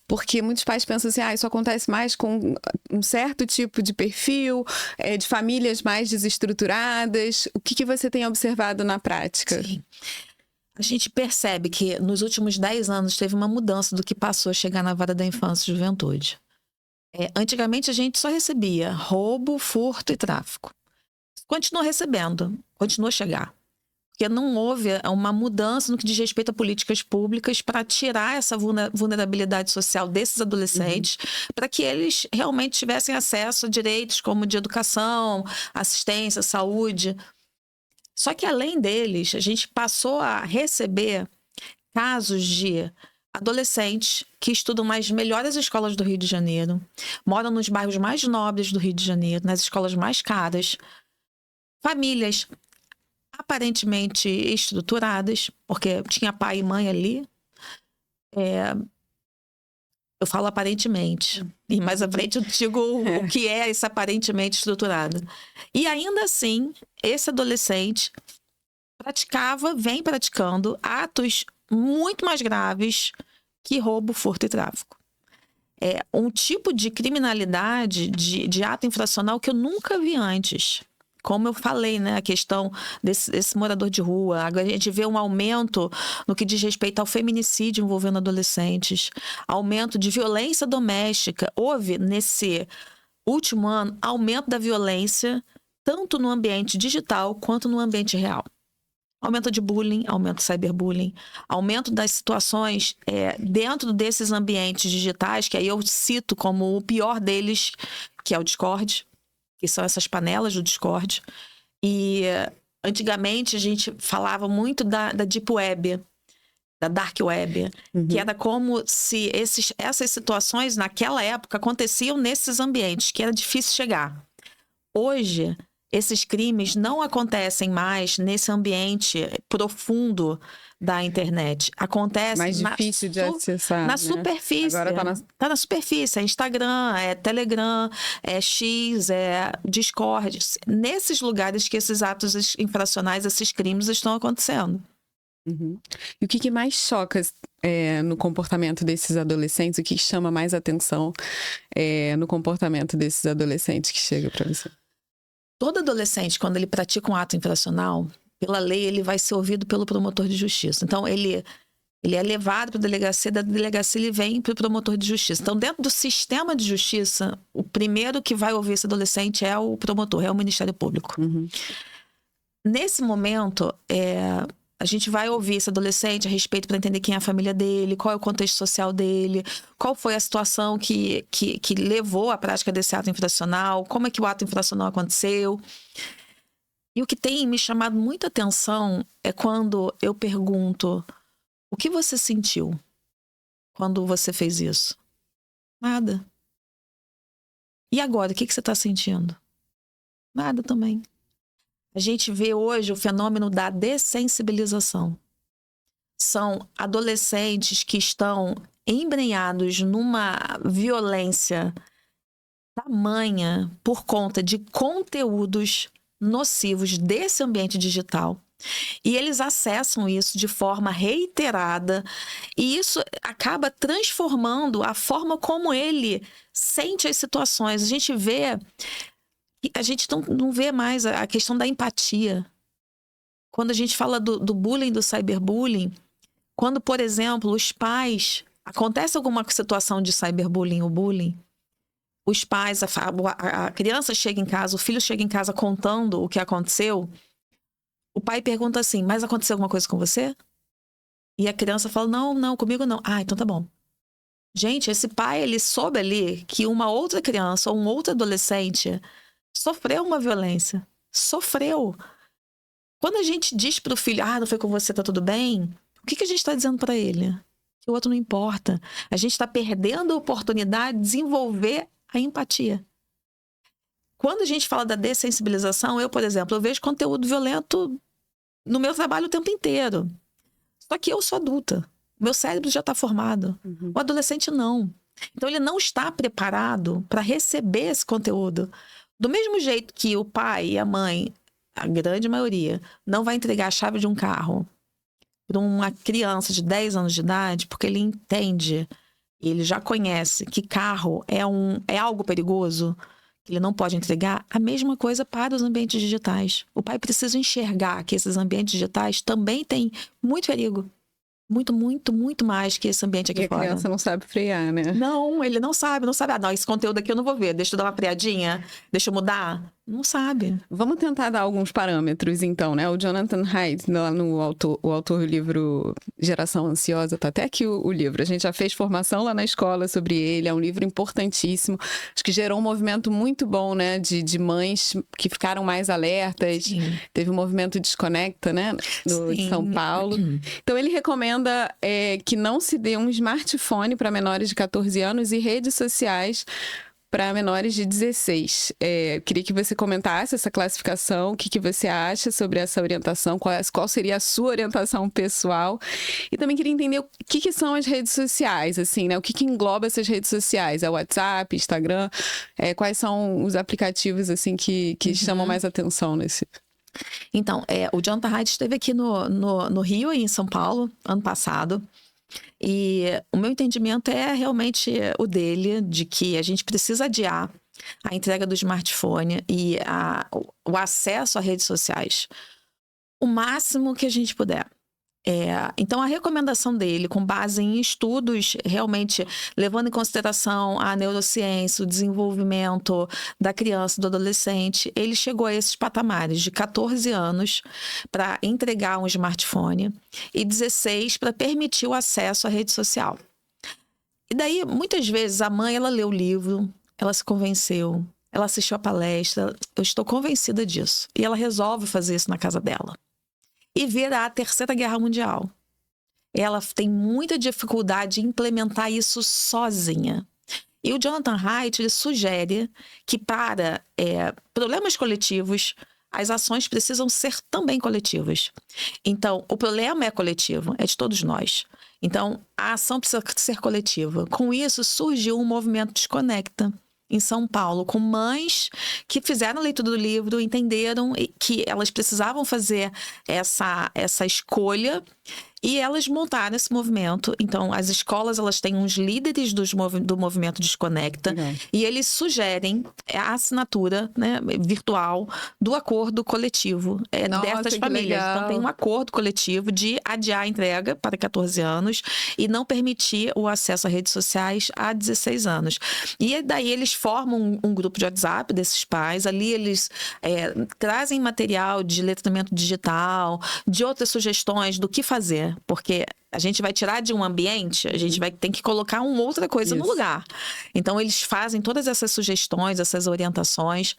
S1: porque muitos pais pensam assim, isso acontece mais com um certo tipo de perfil, de famílias mais desestruturadas. O que você tem observado na prática?
S2: Sim. A gente percebe que nos últimos 10 anos teve uma mudança do que passou a chegar na vara da infância e juventude. Antigamente a gente só recebia roubo, furto e tráfico. Continuou recebendo, continuou a chegar. Porque não houve uma mudança no que diz respeito a políticas públicas para tirar essa vulnerabilidade social desses adolescentes, para que eles realmente tivessem acesso a direitos como de educação, assistência, saúde. Só que além deles, a gente passou a receber casos de adolescentes que estudam nas melhores escolas do Rio de Janeiro, moram nos bairros mais nobres do Rio de Janeiro, nas escolas mais caras, famílias aparentemente estruturadas, porque tinha pai e mãe ali. Eu falo aparentemente, e mais à frente eu digo o que é esse aparentemente estruturado. E ainda assim, esse adolescente vem praticando atos muito mais graves que roubo, furto e tráfico. É um tipo de criminalidade, de ato infracional que eu nunca vi antes. Como eu falei, né, a questão desse morador de rua. Agora a gente vê um aumento no que diz respeito ao feminicídio envolvendo adolescentes, aumento de violência doméstica. Houve, nesse último ano, aumento da violência, tanto no ambiente digital quanto no ambiente real. Aumento de bullying, aumento do cyberbullying, aumento das situações dentro desses ambientes digitais, que aí eu cito como o pior deles, que é o Discord, que são essas panelas do Discord. E antigamente a gente falava muito da Deep Web, da Dark Web, que era como se essas situações naquela época aconteciam nesses ambientes, que era difícil chegar. Hoje, esses crimes não acontecem mais nesse ambiente profundo da internet. Acontece
S1: mais difícil de acessar,
S2: na superfície.
S1: Agora
S2: tá na superfície. É Instagram, é Telegram, é X, é Discord. Nesses lugares que esses atos infracionais, esses crimes estão acontecendo.
S1: E o que mais choca no comportamento desses adolescentes? O que chama mais atenção no comportamento desses adolescentes que chega para você?
S2: Todo adolescente, quando ele pratica um ato infracional, pela lei, ele vai ser ouvido pelo promotor de justiça. Então, ele é levado para a delegacia, da delegacia ele vem para o promotor de justiça. Então, dentro do sistema de justiça, o primeiro que vai ouvir esse adolescente é o promotor, é o Ministério Público. Nesse momento, a gente vai ouvir esse adolescente a respeito para entender quem é a família dele, qual é o contexto social dele, qual foi a situação que levou à prática desse ato infracional, como é que o ato infracional aconteceu. E o que tem me chamado muita atenção é quando eu pergunto: o que você sentiu quando você fez isso? Nada. E agora, o que você está sentindo? Nada também. A gente vê hoje o fenômeno da dessensibilização. São adolescentes que estão embrenhados numa violência tamanha por conta de conteúdos nocivos desse ambiente digital. E eles acessam isso de forma reiterada, e isso acaba transformando a forma como ele sente as situações. A gente não vê mais a questão da empatia. Quando a gente fala do bullying, do cyberbullying, quando, por exemplo, os pais... Acontece alguma situação de cyberbullying ou bullying, os pais, a criança chega em casa, o filho chega em casa contando o que aconteceu, o pai pergunta assim, mas aconteceu alguma coisa com você? E a criança fala, não, comigo não. Ah, então tá bom. Gente, esse pai, ele soube ali que uma outra criança ou um outro adolescente sofreu uma violência. Sofreu. Quando a gente diz pro filho, não foi com você, tá tudo bem? O que a gente tá dizendo pra ele? Que o outro não importa. A gente tá perdendo a oportunidade de desenvolver a empatia. Quando a gente fala da dessensibilização, eu, por exemplo, eu vejo conteúdo violento no meu trabalho o tempo inteiro. Só que eu sou adulta. Meu cérebro já está formado. Uhum. O adolescente não. Então, ele não está preparado para receber esse conteúdo. Do mesmo jeito que o pai e a mãe, a grande maioria, não vai entregar a chave de um carro para uma criança de 10 anos de idade, porque ele entende, ele já conhece que carro é algo perigoso, que ele não pode entregar, a mesma coisa para os ambientes digitais. O pai precisa enxergar que esses ambientes digitais também têm muito perigo. Muito, muito, muito mais que esse ambiente aqui fora.
S1: E a criança não sabe frear, né?
S2: Não, ele não sabe. Não, esse conteúdo aqui eu não vou ver. Deixa eu dar uma freadinha, deixa eu mudar. Não sabe.
S1: Vamos tentar dar alguns parâmetros, então, né? O Jonathan Haidt, lá o autor do livro Geração Ansiosa, tá até aqui o livro. A gente já fez formação lá na escola sobre ele, é um livro importantíssimo. Acho que gerou um movimento muito bom, né? De mães que ficaram mais alertas. Sim. Teve um movimento Desconecta, né? De São Paulo. Então, ele recomenda que não se dê um smartphone para menores de 14 anos e redes sociais para menores de 16. Queria que você comentasse essa classificação, o que você acha sobre essa orientação, qual seria a sua orientação pessoal. E também queria entender o que são as redes sociais, assim, né? O que engloba essas redes sociais? É o WhatsApp, Instagram? Quais são os aplicativos, assim, que chamam mais atenção nesse...
S2: Então, o Jonathan Haidt esteve aqui no Rio e em São Paulo, ano passado. E o meu entendimento é realmente o dele, de que a gente precisa adiar a entrega do smartphone e o acesso a redes sociais o máximo que a gente puder. Então, a recomendação dele, com base em estudos, realmente levando em consideração a neurociência, o desenvolvimento da criança, do adolescente, ele chegou a esses patamares de 14 anos para entregar um smartphone e 16 para permitir o acesso à rede social. E daí, muitas vezes, a mãe, ela leu o livro, ela se convenceu, ela assistiu a palestra, eu estou convencida disso. E ela resolve fazer isso na casa dela. E vira a Terceira Guerra Mundial. Ela tem muita dificuldade em implementar isso sozinha. E o Jonathan Haidt, ele sugere que para problemas coletivos, as ações precisam ser também coletivas. Então, o problema é coletivo, é de todos nós. Então, a ação precisa ser coletiva. Com isso, surgiu um movimento Desconecta, em São Paulo, com mães que fizeram a leitura do livro, entenderam que elas precisavam fazer essa escolha e elas montaram esse movimento. Então, as escolas, elas têm uns líderes do movimento Desconecta e eles sugerem a assinatura, né, virtual do acordo coletivo dessas famílias. Legal. Então, tem um acordo coletivo de adiar a entrega para 14 anos e não permitir o acesso a redes sociais a 16 anos. E daí eles formam um grupo de WhatsApp desses pais. Ali eles trazem material de letramento digital, de outras sugestões do que fazer. Porque a gente vai tirar de um ambiente, a gente tem que colocar uma outra coisa no lugar. Então, eles fazem todas essas sugestões, essas orientações.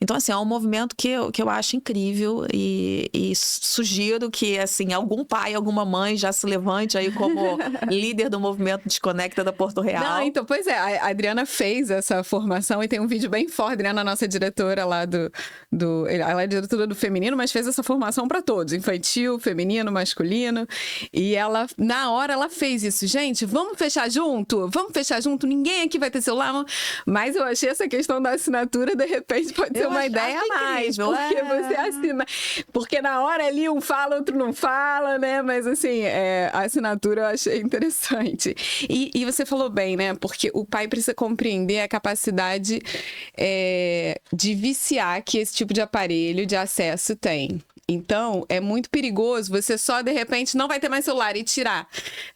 S2: Então, assim, é um movimento que eu acho incrível e sugiro que, assim, algum pai, alguma mãe já se levante aí como líder do movimento Desconecta da Porto Real.
S1: Não, então, pois a Adriana fez essa formação e tem um vídeo bem forte. A Adriana, nossa diretora lá ela é diretora do feminino, mas fez essa formação para todos, infantil, feminino, masculino. E ela, na hora, ela fez isso. Gente, vamos fechar junto? Vamos fechar junto? Ninguém aqui vai ter celular. Mas eu achei essa questão da assinatura, de repente, pode ser uma ideia a mais. Porque você assina. Porque na hora ali um fala, outro não fala, né? Mas assim, a assinatura eu achei interessante. E você falou bem, né? Porque o pai precisa compreender a capacidade de viciar que esse tipo de aparelho de acesso tem. Então, é muito perigoso você só, de repente, não vai ter mais celular e tirar.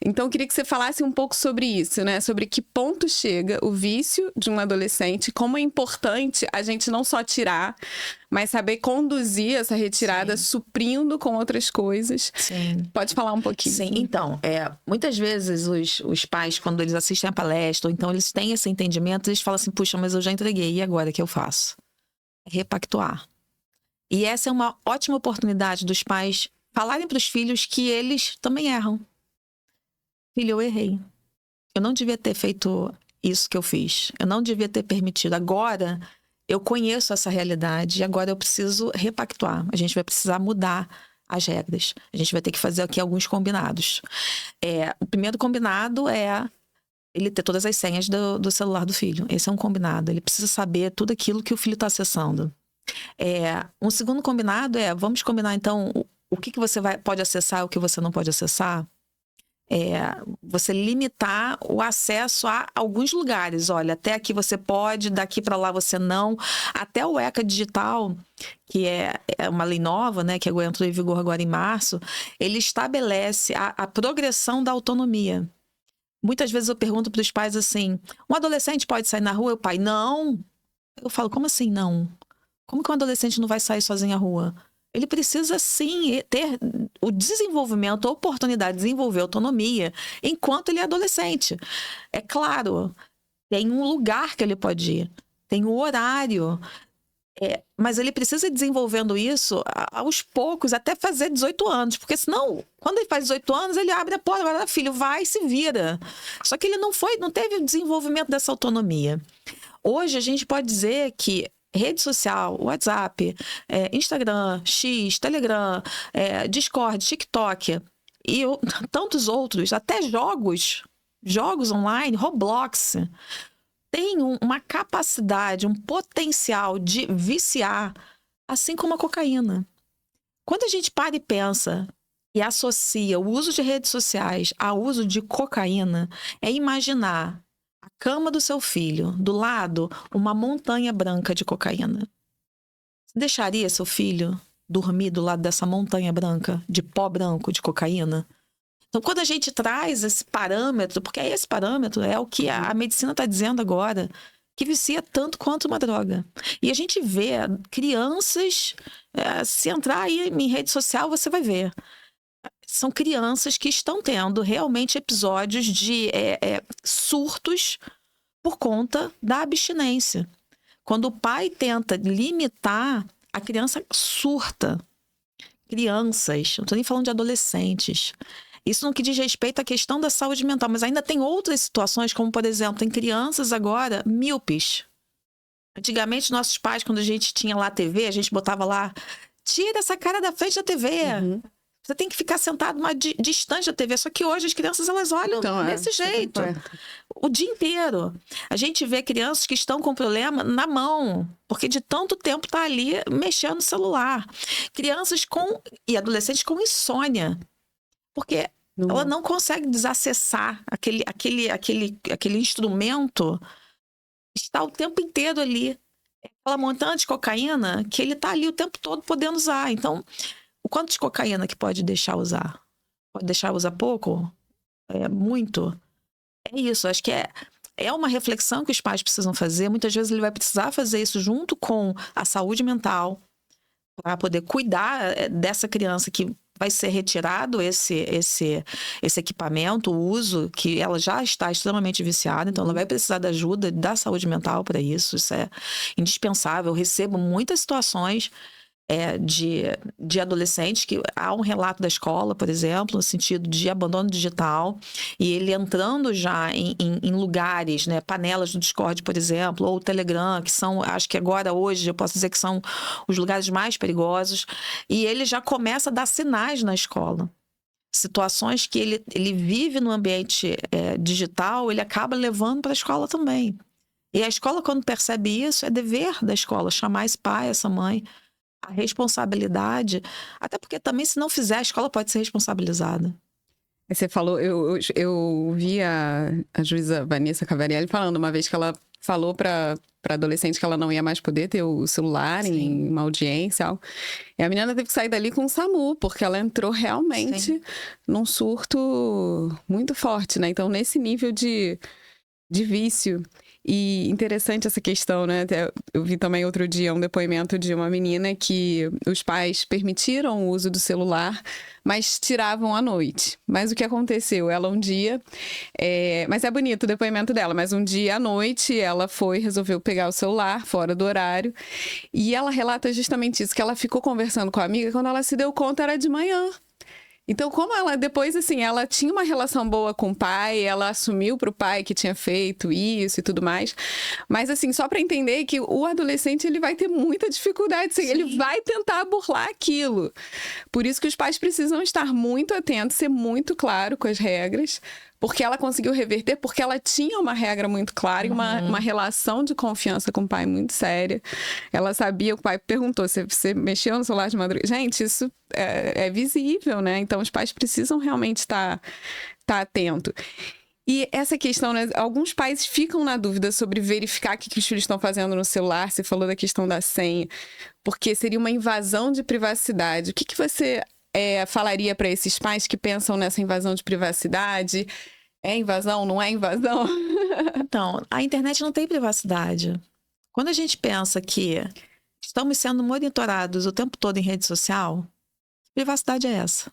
S1: Então, eu queria que você falasse um pouco sobre isso, né? Sobre que ponto chega o vício de um adolescente, como é importante a gente não só tirar, mas saber conduzir essa retirada, suprindo com outras coisas.
S2: Sim.
S1: Pode falar um pouquinho?
S2: Sim, então, muitas vezes os pais, quando eles assistem a palestra, ou então eles têm esse entendimento, eles falam assim, puxa, mas eu já entreguei, e agora o que eu faço? Repactuar. E essa é uma ótima oportunidade dos pais falarem para os filhos que eles também erram. Filho, eu errei. Eu não devia ter feito isso que eu fiz. Eu não devia ter permitido. Agora, eu conheço essa realidade e agora eu preciso repactuar. A gente vai precisar mudar as regras. A gente vai ter que fazer aqui alguns combinados. O primeiro combinado é ele ter todas as senhas do celular do filho. Esse é um combinado. Ele precisa saber tudo aquilo que o filho está acessando. Um segundo combinado vamos combinar então o que você pode acessar e o que você não pode acessar. Você limitar o acesso a alguns lugares. Olha, até aqui você pode, daqui para lá você não. Até o ECA digital, que é uma lei nova, né, que entrou em vigor agora em março, ele estabelece a progressão da autonomia. Muitas vezes eu pergunto para os pais assim, um adolescente pode sair na rua? O pai, não. Eu falo, como assim não? Como que um adolescente não vai sair sozinho à rua? Ele precisa, sim, ter o desenvolvimento, a oportunidade de desenvolver autonomia enquanto ele é adolescente. É claro, tem um lugar que ele pode ir, tem um horário, mas ele precisa ir desenvolvendo isso aos poucos, até fazer 18 anos, porque senão, quando ele faz 18 anos, ele abre a porta, agora, filho, vai e se vira. Só que ele não teve o desenvolvimento dessa autonomia. Hoje, a gente pode dizer que rede social, WhatsApp, Instagram, X, Telegram, Discord, TikTok e tantos outros, até jogos online, Roblox, tem uma capacidade, um potencial de viciar, assim como a cocaína. Quando a gente para e pensa e associa o uso de redes sociais ao uso de cocaína, é imaginar a cama do seu filho, do lado, uma montanha branca de cocaína. Você deixaria seu filho dormir do lado dessa montanha branca, de pó branco, de cocaína? Então, quando a gente traz esse parâmetro, porque esse parâmetro é o que a medicina está dizendo agora, que vicia tanto quanto uma droga. E a gente vê crianças, se entrar aí em rede social, você vai ver. São crianças que estão tendo realmente episódios de surtos por conta da abstinência. Quando o pai tenta limitar, a criança surta. Crianças, não estou nem falando de adolescentes. Isso no que diz respeito à questão da saúde mental, mas ainda tem outras situações, como, por exemplo, tem crianças agora míopes. Antigamente, nossos pais, quando a gente tinha lá a TV, a gente botava lá, tira essa cara da frente da TV. Uhum. Você tem que ficar sentado distante da TV. Só que hoje as crianças, elas olham desse jeito. O dia inteiro. A gente vê crianças que estão com problema na mão, porque de tanto tempo tá ali mexendo no celular. Crianças e adolescentes com insônia. Porque ela não consegue desacessar aquele instrumento. Está o tempo inteiro ali. Aquela montanha de cocaína que ele tá ali o tempo todo podendo usar. Então, o quanto de cocaína que pode deixar usar? Pode deixar usar pouco? Muito? É isso, acho que é uma reflexão que os pais precisam fazer. Muitas vezes ele vai precisar fazer isso junto com a saúde mental para poder cuidar dessa criança que vai ser retirado esse equipamento, o uso, que ela já está extremamente viciada, então ela vai precisar da ajuda da saúde mental para isso. Isso é indispensável. Eu recebo muitas situações de adolescentes que há um relato da escola, por exemplo, no sentido de abandono digital, e ele entrando já em lugares, né, panelas do Discord, por exemplo, ou o Telegram, que são, acho que agora, hoje, eu posso dizer que são os lugares mais perigosos, e ele já começa a dar sinais na escola. Situações que ele vive no ambiente digital, ele acaba levando para a escola também. E a escola, quando percebe isso, é dever da escola chamar esse pai, essa mãe, a responsabilidade, até porque também, se não fizer, a escola pode ser responsabilizada.
S1: Você falou, eu vi a juíza Vanessa Cavarielli falando uma vez que ela falou para adolescente que ela não ia mais poder ter o celular em uma audiência. Algo. E a menina teve que sair dali com o SAMU, porque ela entrou realmente num surto muito forte, né? Então, nesse nível de vício. E interessante essa questão, né? Eu vi também outro dia um depoimento de uma menina que os pais permitiram o uso do celular, mas tiravam à noite. Mas o que aconteceu? Ela um dia... Mas é bonito o depoimento dela, mas um dia à noite ela resolveu pegar o celular fora do horário, e ela relata justamente isso, que ela ficou conversando com a amiga, quando ela se deu conta era de manhã. Então, como ela depois, assim, ela tinha uma relação boa com o pai, ela assumiu pro pai que tinha feito isso e tudo mais. Mas, assim, só para entender que o adolescente, ele vai ter muita dificuldade, assim, ele vai tentar burlar aquilo. Por isso que os pais precisam estar muito atentos, ser muito claro com as regras, porque ela conseguiu reverter, porque ela tinha uma regra muito clara e uma relação de confiança com o pai muito séria. Ela sabia, o pai perguntou, você mexeu no celular de madrugada? Gente, isso é visível, né? Então, os pais precisam realmente estar atento. E essa questão, né? Alguns pais ficam na dúvida sobre verificar o que os filhos estão fazendo no celular. Você falou da questão da senha, porque seria uma invasão de privacidade. O que você falaria para esses pais que pensam nessa invasão de privacidade? É invasão? Não é invasão?
S2: Então, a internet não tem privacidade. Quando a gente pensa que estamos sendo monitorados o tempo todo em rede social, que privacidade é essa?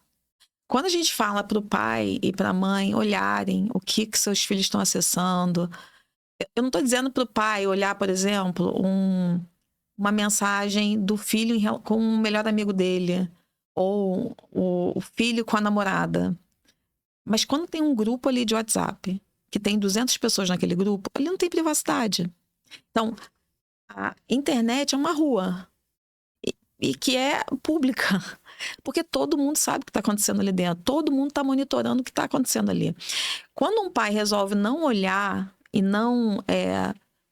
S2: Quando a gente fala para o pai e para a mãe olharem o que seus filhos estão acessando, eu não estou dizendo para o pai olhar, por exemplo, uma mensagem do filho com o melhor amigo dele, ou o filho com a namorada. Mas quando tem um grupo ali de WhatsApp, que tem 200 pessoas naquele grupo, ali não tem privacidade. Então, a internet é uma rua e que é pública, porque todo mundo sabe o que está acontecendo ali dentro, todo mundo está monitorando o que está acontecendo ali. Quando um pai resolve não olhar e não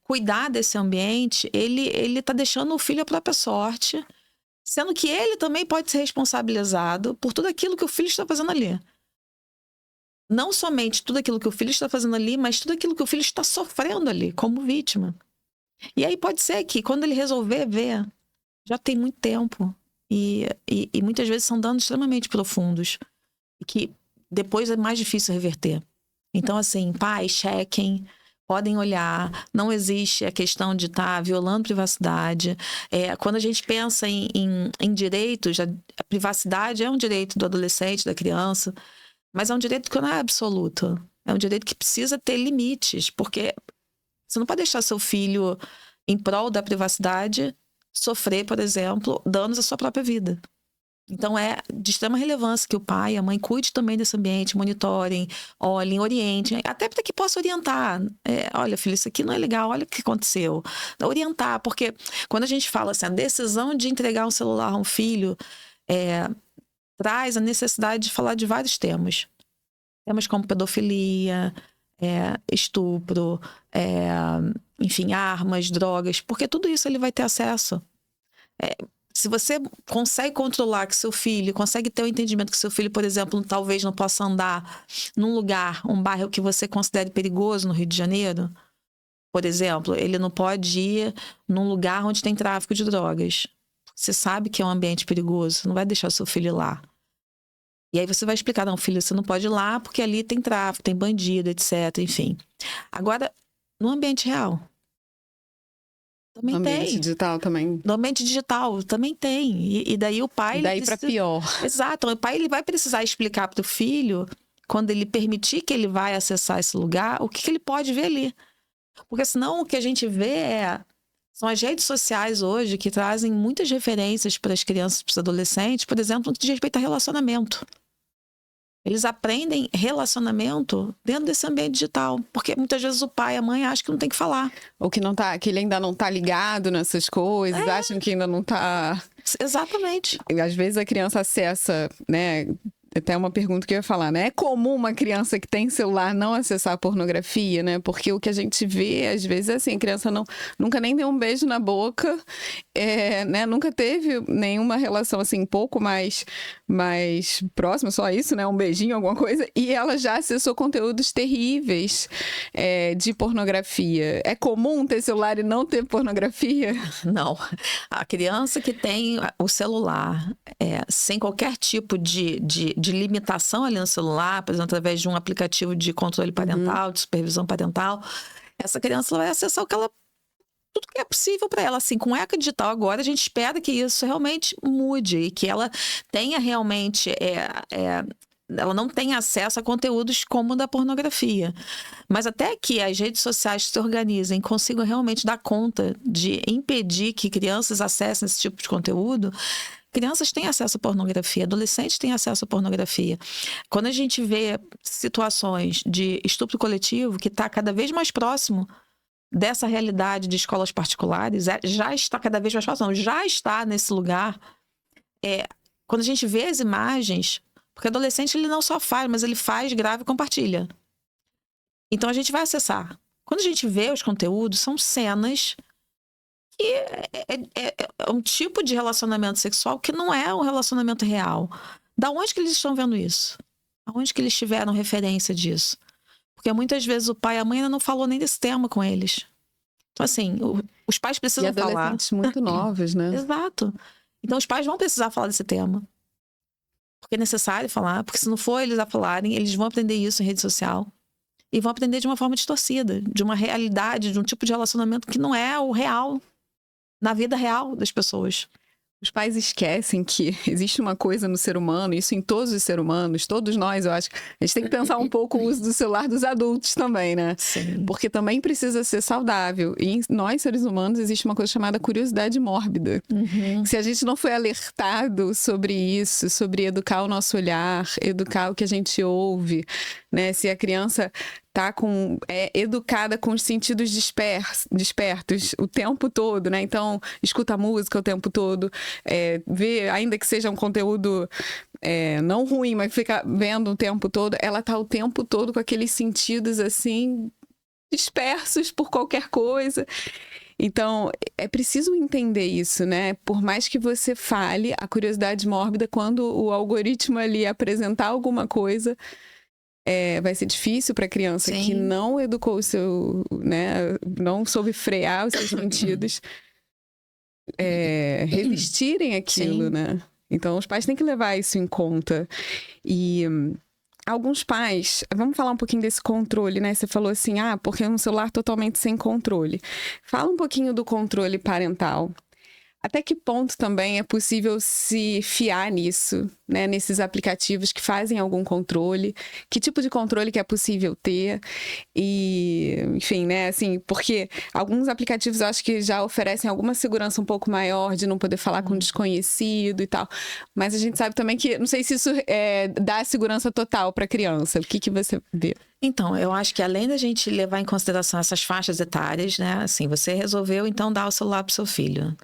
S2: cuidar desse ambiente, ele está deixando o filho à própria sorte, sendo que ele também pode ser responsabilizado por tudo aquilo que o filho está fazendo ali. Não somente tudo aquilo que o filho está fazendo ali, mas tudo aquilo que o filho está sofrendo ali, como vítima. E aí pode ser que, quando ele resolver ver, já tem muito tempo. E muitas vezes são danos extremamente profundos. E que depois é mais difícil reverter. Então, assim, pais, chequem, podem olhar. Não existe a questão de estar violando privacidade. Quando a gente pensa em direitos, a privacidade é um direito do adolescente, da criança, mas é um direito que não é absoluto. É um direito que precisa ter limites, porque você não pode deixar seu filho, em prol da privacidade, sofrer, por exemplo, danos à sua própria vida. Então, é de extrema relevância que o pai e a mãe cuidem também desse ambiente, monitorem, olhem, orientem, até para que possa orientar. Olha, filho, isso aqui não é legal, olha o que aconteceu. Orientar, porque quando a gente fala assim, a decisão de entregar um celular a um filho traz a necessidade de falar de vários temas. Temas como pedofilia, estupro, enfim, armas, drogas, porque tudo isso ele vai ter acesso. Se você consegue controlar que seu filho, consegue ter o entendimento que seu filho, por exemplo, talvez não possa andar num lugar, um bairro que você considere perigoso no Rio de Janeiro, por exemplo, ele não pode ir num lugar onde tem tráfico de drogas. Você sabe que é um ambiente perigoso, você não vai deixar seu filho ir lá. E aí você vai explicar, não, filho, você não pode ir lá porque ali tem tráfico, tem bandido, etc, enfim. Agora, no ambiente real, também
S1: no
S2: tem.
S1: ambiente digital também.
S2: No ambiente digital também tem. E daí o pai...
S1: Daí para pior.
S2: Exato. O pai ele vai precisar explicar para o filho, quando ele permitir que ele vai acessar esse lugar, o que ele pode ver ali. Porque senão o que a gente vê são as redes sociais hoje que trazem muitas referências para as crianças e para os adolescentes, por exemplo, no que diz respeito a relacionamento. Eles aprendem relacionamento dentro desse ambiente digital, porque muitas vezes o pai e a mãe acham que não tem que falar.
S1: Ou que ele ainda não tá ligado nessas coisas, acham que ainda não tá...
S2: Exatamente.
S1: Às vezes a criança acessa, né? Até uma pergunta que eu ia falar, né? É comum uma criança que tem celular não acessar a pornografia, né? Porque o que a gente vê, às vezes, é assim, a criança nunca nem deu um beijo na boca né, nunca teve nenhuma relação assim, um pouco mais próxima, só isso, né? Um beijinho, alguma coisa. E ela já acessou conteúdos terríveis de pornografia. É comum ter celular e não ter pornografia?
S2: Não. A criança que tem o celular sem qualquer tipo de limitação ali no celular, por exemplo, através de um aplicativo de controle parental, de supervisão parental, essa criança vai acessar tudo que é possível para ela. Assim, com ECA digital agora, a gente espera que isso realmente mude e que ela tenha realmente... ela não tem acesso a conteúdos como o da pornografia. Mas até que as redes sociais se organizem e consigam realmente dar conta de impedir que crianças acessem esse tipo de conteúdo, crianças têm acesso à pornografia, adolescentes têm acesso à pornografia. Quando a gente vê situações de estupro coletivo, que está cada vez mais próximo dessa realidade de escolas particulares, já está cada vez mais próximo, já está nesse lugar. Quando a gente vê as imagens, porque adolescente ele não só faz, mas ele faz, grava e compartilha. Então a gente vai acessar. Quando a gente vê os conteúdos, são cenas que é um tipo de relacionamento sexual que não é um relacionamento real. Da onde que eles estão vendo isso? Aonde que eles tiveram referência disso? Porque muitas vezes o pai e a mãe ainda não falou nem desse tema com eles. Então, assim, os pais precisam falar.
S1: E adolescentes muito novos, né?
S2: Exato. Então, os pais vão precisar falar desse tema. Porque é necessário falar. Porque se não for eles a falarem, eles vão aprender isso em rede social. E vão aprender de uma forma distorcida. De uma realidade, de um tipo de relacionamento que não é o real. Na vida real das pessoas.
S1: Os pais esquecem que existe uma coisa no ser humano, isso em todos os seres humanos, todos nós, eu acho. A gente tem que pensar um pouco o uso do celular dos adultos também, né?
S2: Sim.
S1: Porque também precisa ser saudável. E em nós, seres humanos, existe uma coisa chamada curiosidade mórbida.
S2: Uhum.
S1: Se a gente não foi alertado sobre isso, sobre educar o nosso olhar, educar o que a gente ouve, né? Se a criança tá educada com os sentidos despertos o tempo todo, né? Então, escuta a música o tempo todo, vê, ainda que seja um conteúdo não ruim, mas fica vendo o tempo todo, ela tá o tempo todo com aqueles sentidos, assim, dispersos por qualquer coisa. Então, é preciso entender isso, né? Por mais que você fale, a curiosidade mórbida, quando o algoritmo ali apresentar alguma coisa... vai ser difícil para a criança
S2: Sim.
S1: que não educou o seu, né, não soube frear os seus sentidos, resistirem àquilo,
S2: Sim.
S1: né? Então, os pais têm que levar isso em conta. E alguns pais... Vamos falar um pouquinho desse controle, né? Você falou assim, porque é um celular totalmente sem controle. Fala um pouquinho do controle parental. Até que ponto também é possível se fiar nisso, né? Nesses aplicativos que fazem algum controle? Que tipo de controle que é possível ter? E, enfim, né? Assim, porque alguns aplicativos eu acho que já oferecem alguma segurança um pouco maior de não poder falar com desconhecido e tal. Mas a gente sabe também que, não sei se isso dá segurança total para a criança. O que você vê?
S2: Então, eu acho que além da gente levar em consideração essas faixas etárias, né? Assim, você resolveu, então, dar o celular pro seu filho.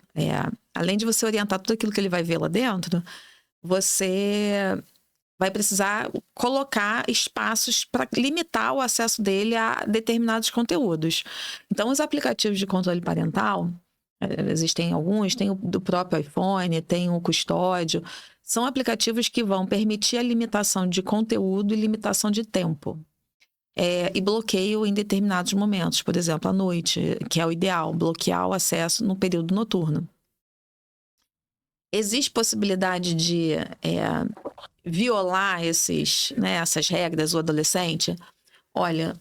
S2: Além de você orientar tudo aquilo que ele vai ver lá dentro, você vai precisar colocar espaços para limitar o acesso dele a determinados conteúdos. Então, os aplicativos de controle parental, existem alguns, tem o do próprio iPhone, tem o Custódio, são aplicativos que vão permitir a limitação de conteúdo e limitação de tempo. E bloqueio em determinados momentos, por exemplo, à noite, que é o ideal, bloquear o acesso no período noturno. Existe possibilidade de violar essas regras, o adolescente? Olha,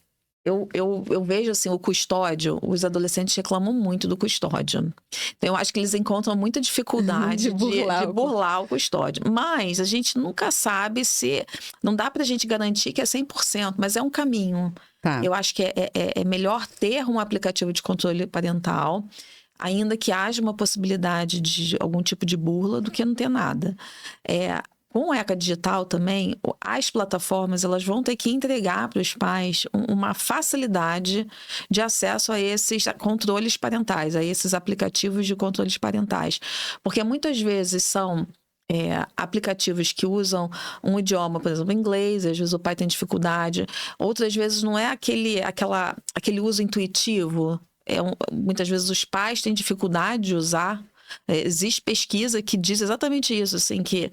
S2: eu vejo assim, o custódio, os adolescentes reclamam muito do custódio. Então, eu acho que eles encontram muita dificuldade de burlar o custódio. Mas a gente nunca sabe se... Não dá pra gente garantir que é 100%, mas é um caminho.
S1: Tá.
S2: Eu acho que é melhor ter um aplicativo de controle parental, ainda que haja uma possibilidade de algum tipo de burla, do que não ter nada. Com o ECA digital também, as plataformas elas vão ter que entregar para os pais uma facilidade de acesso a esses controles parentais, a esses aplicativos de controles parentais. Porque muitas vezes são aplicativos que usam um idioma, por exemplo, inglês, às vezes o pai tem dificuldade, outras vezes não é aquele uso intuitivo. Muitas vezes os pais têm dificuldade de usar, Existe pesquisa que diz exatamente isso, assim, que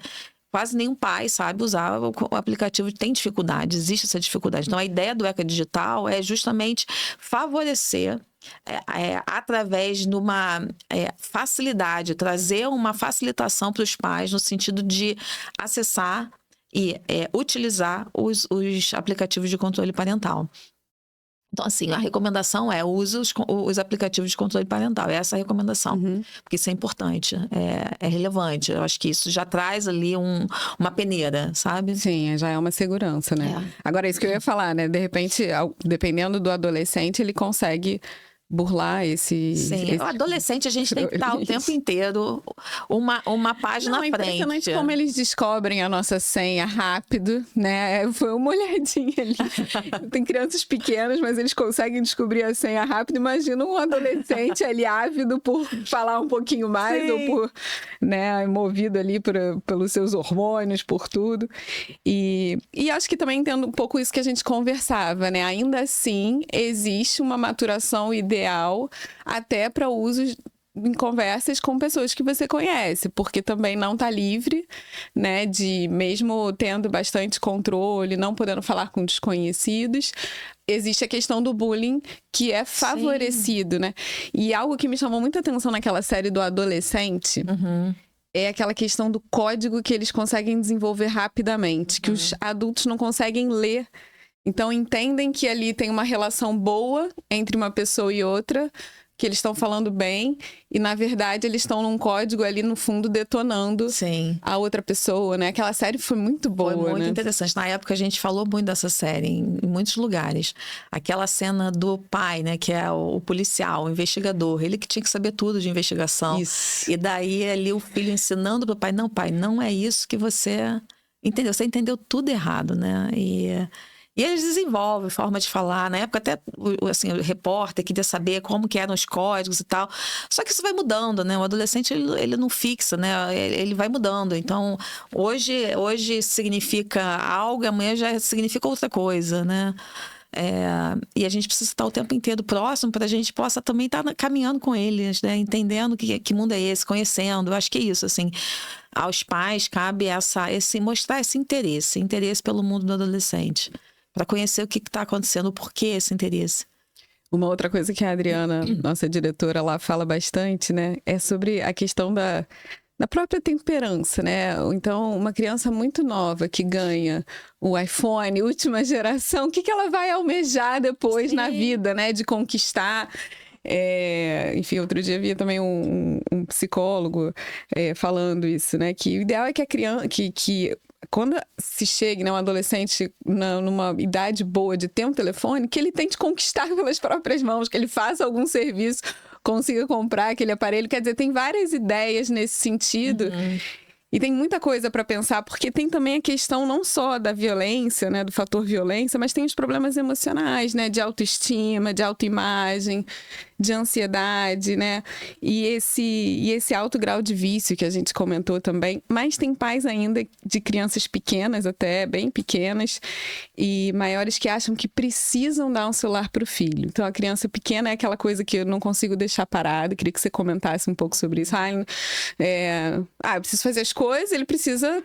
S2: quase nenhum pai sabe usar o aplicativo, tem dificuldade, existe essa dificuldade. Então, a ideia do ECA Digital é justamente favorecer, através de uma facilidade, trazer uma facilitação para os pais no sentido de acessar e utilizar os aplicativos de controle parental. Então, assim, a recomendação é use os aplicativos de controle parental. É essa a recomendação, porque isso é importante, é relevante. Eu acho que isso já traz ali uma peneira, sabe?
S1: Sim, já é uma segurança, né? Agora, isso que eu ia falar, né? De repente, dependendo do adolescente, ele consegue burlar esse...
S2: Sim, o adolescente a gente tem que estar o tempo inteiro uma página à
S1: frente. É impressionante como eles descobrem a nossa senha rápido, né? Foi uma olhadinha ali. Tem crianças pequenas, mas eles conseguem descobrir a senha rápido. Imagina um adolescente ali ávido por falar um pouquinho mais, sim, ou por, né, movido ali pelos seus hormônios, por tudo. E acho que também entendo um pouco isso que a gente conversava, né? Ainda assim, existe uma maturação ideal até para uso em conversas com pessoas que você conhece, porque também não está livre, né, de mesmo tendo bastante controle, não podendo falar com desconhecidos, existe a questão do bullying que é favorecido, sim, né? E algo que me chamou muita atenção naquela série do adolescente, é aquela questão do código que eles conseguem desenvolver rapidamente, que os adultos não conseguem ler. Então, entendem que ali tem uma relação boa entre uma pessoa e outra, que eles estão falando bem, e, na verdade, eles estão num código ali, no fundo, detonando, sim, a outra pessoa, né? Aquela série foi muito boa,
S2: foi muito,
S1: né?
S2: interessante. Na época, a gente falou muito dessa série, em muitos lugares. Aquela cena do pai, né? Que é o policial, o investigador. Ele que tinha que saber tudo de investigação.
S1: Isso.
S2: E daí, ali, o filho ensinando pro pai, não, pai, não é isso que você... Entendeu? Você entendeu tudo errado, né? E eles desenvolvem forma de falar. Na época, até assim, o repórter queria saber como que eram os códigos e tal. Só que isso vai mudando, né? O adolescente, ele não fixa, né? Ele vai mudando. Então, hoje significa algo, amanhã já significa outra coisa, né? E a gente precisa estar o tempo inteiro próximo para a gente possa também estar caminhando com eles, né? Entendendo que mundo é esse, conhecendo. Eu acho que é isso, assim. Aos pais cabe mostrar esse interesse pelo mundo do adolescente. Para conhecer o que está acontecendo, o porquê esse interesse.
S1: Uma outra coisa que a Adriana, nossa diretora lá, fala bastante, né? É sobre a questão da própria temperança, né? Então, uma criança muito nova que ganha o iPhone, última geração, o que ela vai almejar depois, sim, na vida, né? De conquistar. Enfim, outro dia havia também um psicólogo falando isso, né? Que o ideal é que a criança... que quando se chegue, né, um adolescente numa idade boa de ter um telefone, que ele tente conquistar pelas próprias mãos, que ele faça algum serviço, consiga comprar aquele aparelho. Quer dizer, tem várias ideias nesse sentido. E tem muita coisa para pensar, porque tem também a questão não só da violência, né, do fator violência, mas tem os problemas emocionais, né, de autoestima, de autoimagem, de ansiedade, né? E esse alto grau de vício que a gente comentou também. Mas tem pais ainda de crianças pequenas, até bem pequenas, e maiores que acham que precisam dar um celular para o filho. Então, a criança pequena é aquela coisa que eu não consigo deixar parada. Queria que você comentasse um pouco sobre isso. Eu preciso fazer as coisas, ele precisa,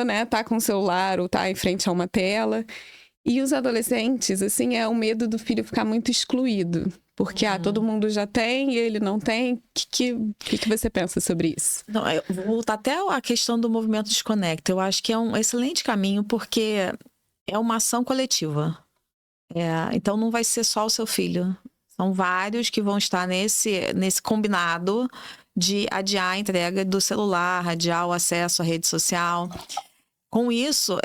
S1: né, estar com o celular ou estar em frente a uma tela. E os adolescentes, assim, é o medo do filho ficar muito excluído. Porque, todo mundo já tem e ele não tem. O que você pensa sobre isso?
S2: Não, eu vou voltar até à questão do movimento Desconecta. Eu acho que é um excelente caminho, porque é uma ação coletiva. Então, não vai ser só o seu filho. São vários que vão estar nesse combinado de adiar a entrega do celular, adiar o acesso à rede social. Com isso,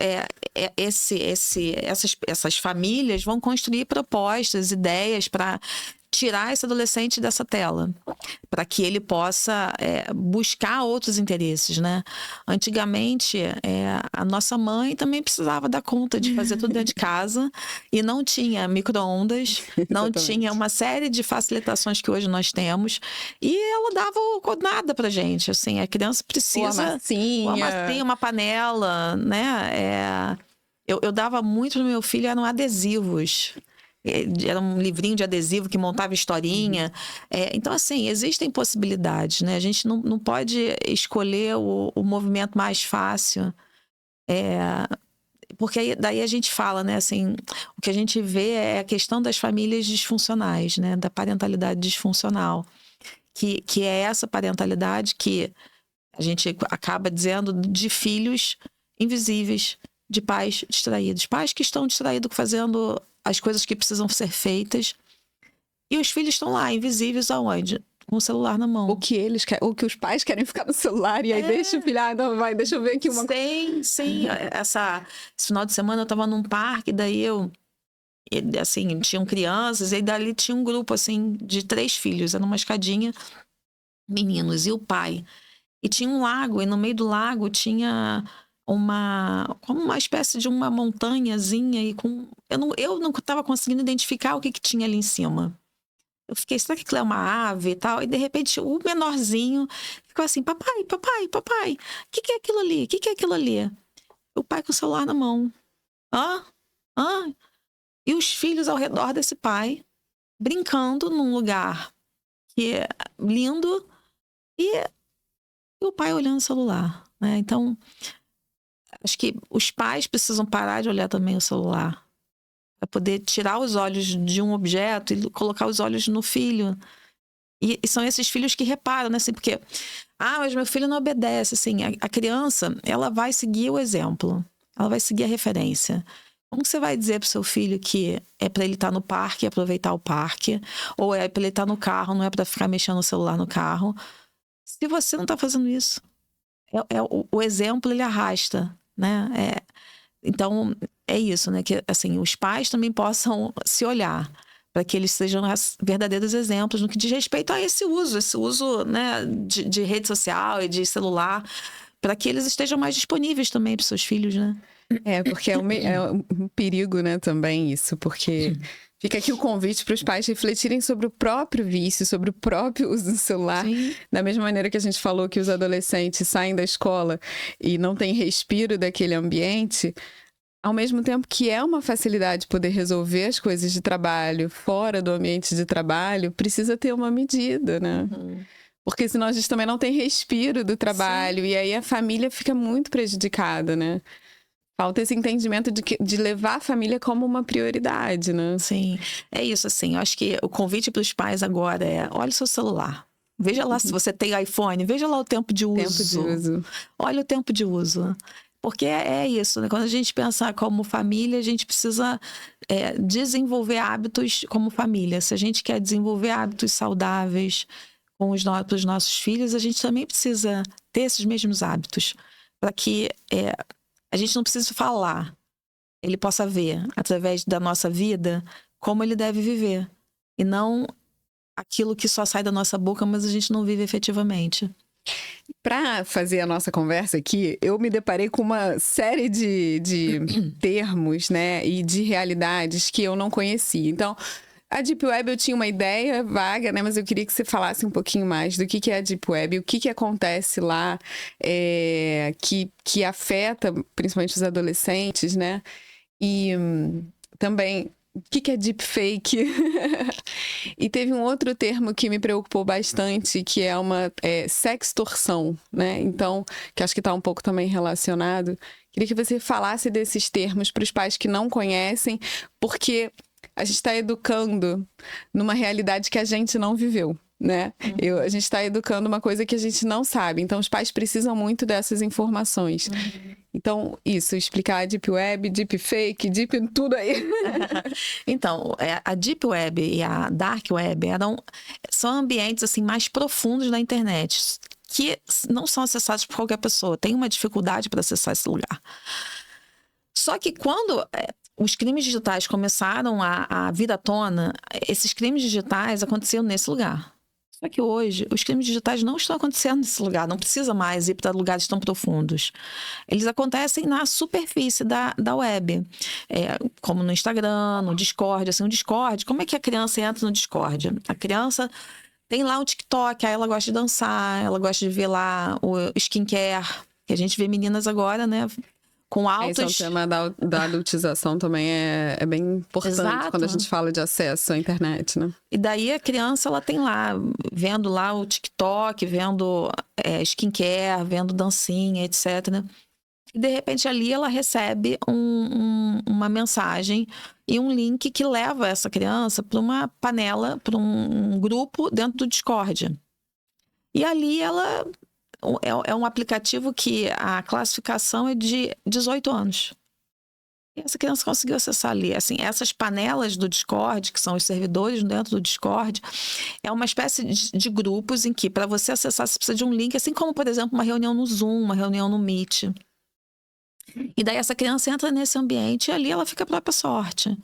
S2: essas famílias vão construir propostas, ideias para tirar esse adolescente dessa tela, para que ele possa buscar outros interesses, né? Antigamente, a nossa mãe também precisava dar conta de fazer tudo dentro de casa e não tinha micro-ondas, não tinha uma série de facilitações que hoje nós temos, e ela dava nada pra gente, assim, a criança precisa...
S1: Uma massinha,
S2: uma panela, né? Eu dava muito no meu filho, eram adesivos. Era um livrinho de adesivo que montava historinha. Então, assim, existem possibilidades, né? A gente não pode escolher o movimento mais fácil. Porque daí a gente fala, né? Assim, o que a gente vê é a questão das famílias disfuncionais, né? Da parentalidade disfuncional. Que é essa parentalidade que a gente acaba dizendo de filhos invisíveis, de pais distraídos. Pais que estão distraídos fazendo as coisas que precisam ser feitas. E os filhos estão lá, invisíveis aonde? Com o celular na mão.
S1: O que eles querem, o que os pais querem ficar no celular e aí deixa o filho, não, vai, deixa eu ver aqui uma
S2: coisa. Sim. Esse final de semana eu tava num parque, daí assim, tinham crianças, e dali tinha um grupo, assim, de 3 filhos. Era uma escadinha, meninos, e o pai. E tinha um lago, e no meio do lago tinha como uma espécie de uma montanhazinha, e eu não estava conseguindo identificar o que tinha ali em cima. Eu fiquei, será que aquilo é uma ave e tal? E de repente o menorzinho ficou assim, papai, papai, papai, o que é aquilo ali? O que é aquilo ali? O pai com o celular na mão. Hã? E os filhos ao redor desse pai, brincando num lugar que é lindo, e o pai olhando o celular, né? Então, acho que os pais precisam parar de olhar também o celular, para poder tirar os olhos de um objeto e colocar os olhos no filho. E são esses filhos que reparam, né? Assim, porque, mas meu filho não obedece. Assim, a criança, ela vai seguir o exemplo, ela vai seguir a referência. Como você vai dizer pro seu filho que é para ele estar no parque e aproveitar o parque, ou é para ele estar no carro, não é para ficar mexendo no celular no carro, se você não está fazendo isso? O exemplo, ele arrasta, né? Então, é isso, né? Que, assim, os pais também possam se olhar para que eles sejam verdadeiros exemplos no que diz respeito a esse uso, né, de rede social e de celular, para que eles estejam mais disponíveis também para os seus filhos, né?
S1: Porque é um perigo, né, também isso, porque fica aqui o convite para os pais refletirem sobre o próprio vício, sobre o próprio uso do celular. Sim. Da mesma maneira que a gente falou que os adolescentes saem da escola e não tem respiro daquele ambiente, ao mesmo tempo que é uma facilidade poder resolver as coisas de trabalho fora do ambiente de trabalho, precisa ter uma medida, né? Porque senão a gente também não tem respiro do trabalho. Sim. E aí a família fica muito prejudicada, né? Falta esse entendimento de levar a família como uma prioridade, né?
S2: Sim, é isso, assim. Eu acho que o convite para os pais agora é: olha o seu celular. Veja lá se você tem iPhone, veja lá o tempo de uso. Olha o tempo de uso. Porque é isso, né? Quando a gente pensar como família, a gente precisa desenvolver hábitos como família. Se a gente quer desenvolver hábitos saudáveis para os nossos filhos, a gente também precisa ter esses mesmos hábitos. Para que a gente não precisa falar, ele possa ver, através da nossa vida, como ele deve viver. E não aquilo que só sai da nossa boca, mas a gente não vive efetivamente.
S1: Para fazer a nossa conversa aqui, eu me deparei com uma série de termos, né, e de realidades que eu não conhecia. Então, a Deep Web eu tinha uma ideia vaga, né? Mas eu queria que você falasse um pouquinho mais do que é a Deep Web, o que acontece lá, que afeta principalmente os adolescentes, né? E também o que é deepfake. E teve um outro termo que me preocupou bastante, que é uma sextorção, né? Então, que acho que está um pouco também relacionado. Queria que você falasse desses termos para os pais que não conhecem, porque a gente está educando numa realidade que a gente não viveu, né? A gente está educando uma coisa que a gente não sabe. Então, os pais precisam muito dessas informações. Então, isso, explicar a Deep Web, Deep Fake, Deep tudo aí.
S2: Então, a Deep Web e a Dark Web são ambientes assim, mais profundos na internet, que não são acessados por qualquer pessoa. Tem uma dificuldade para acessar esse lugar. Só que quando os crimes digitais começaram a vir à tona, esses crimes digitais aconteciam nesse lugar. Só que hoje, os crimes digitais não estão acontecendo nesse lugar, não precisa mais ir para lugares tão profundos. Eles acontecem na superfície da web, como no Instagram, no Discord. Assim, o Discord, como é que a criança entra no Discord? A criança tem lá um TikTok, aí ela gosta de dançar, ela gosta de ver lá o skincare, que a gente vê meninas agora, né, com
S1: Esse é
S2: altos...
S1: o tema da adultização também é bem importante.
S2: Exato.
S1: Quando a gente fala de acesso à internet, né?
S2: E daí a criança, ela tem lá, vendo lá o TikTok, vendo skincare, vendo dancinha, etc. E de repente ali ela recebe uma mensagem e um link que leva essa criança para uma panela, para um grupo dentro do Discord. E ali ela é um aplicativo que a classificação é de 18 anos. E essa criança conseguiu acessar ali. Assim, essas panelas do Discord, que são os servidores dentro do Discord, é uma espécie de grupos em que, para você acessar, você precisa de um link, assim como, por exemplo, uma reunião no Zoom, uma reunião no Meet. E daí essa criança entra nesse ambiente e ali ela fica à própria sorte.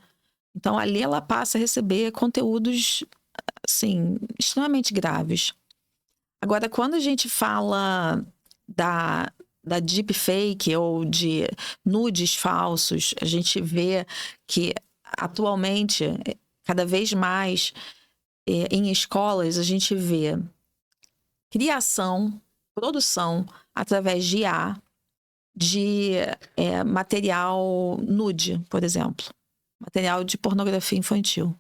S2: Então, ali ela passa a receber conteúdos, assim, extremamente graves. Agora, quando a gente fala da deepfake ou de nudes falsos, a gente vê que atualmente, cada vez mais, em escolas, a gente vê criação, produção, através de IA, de material nude, por exemplo. Material de pornografia infantil.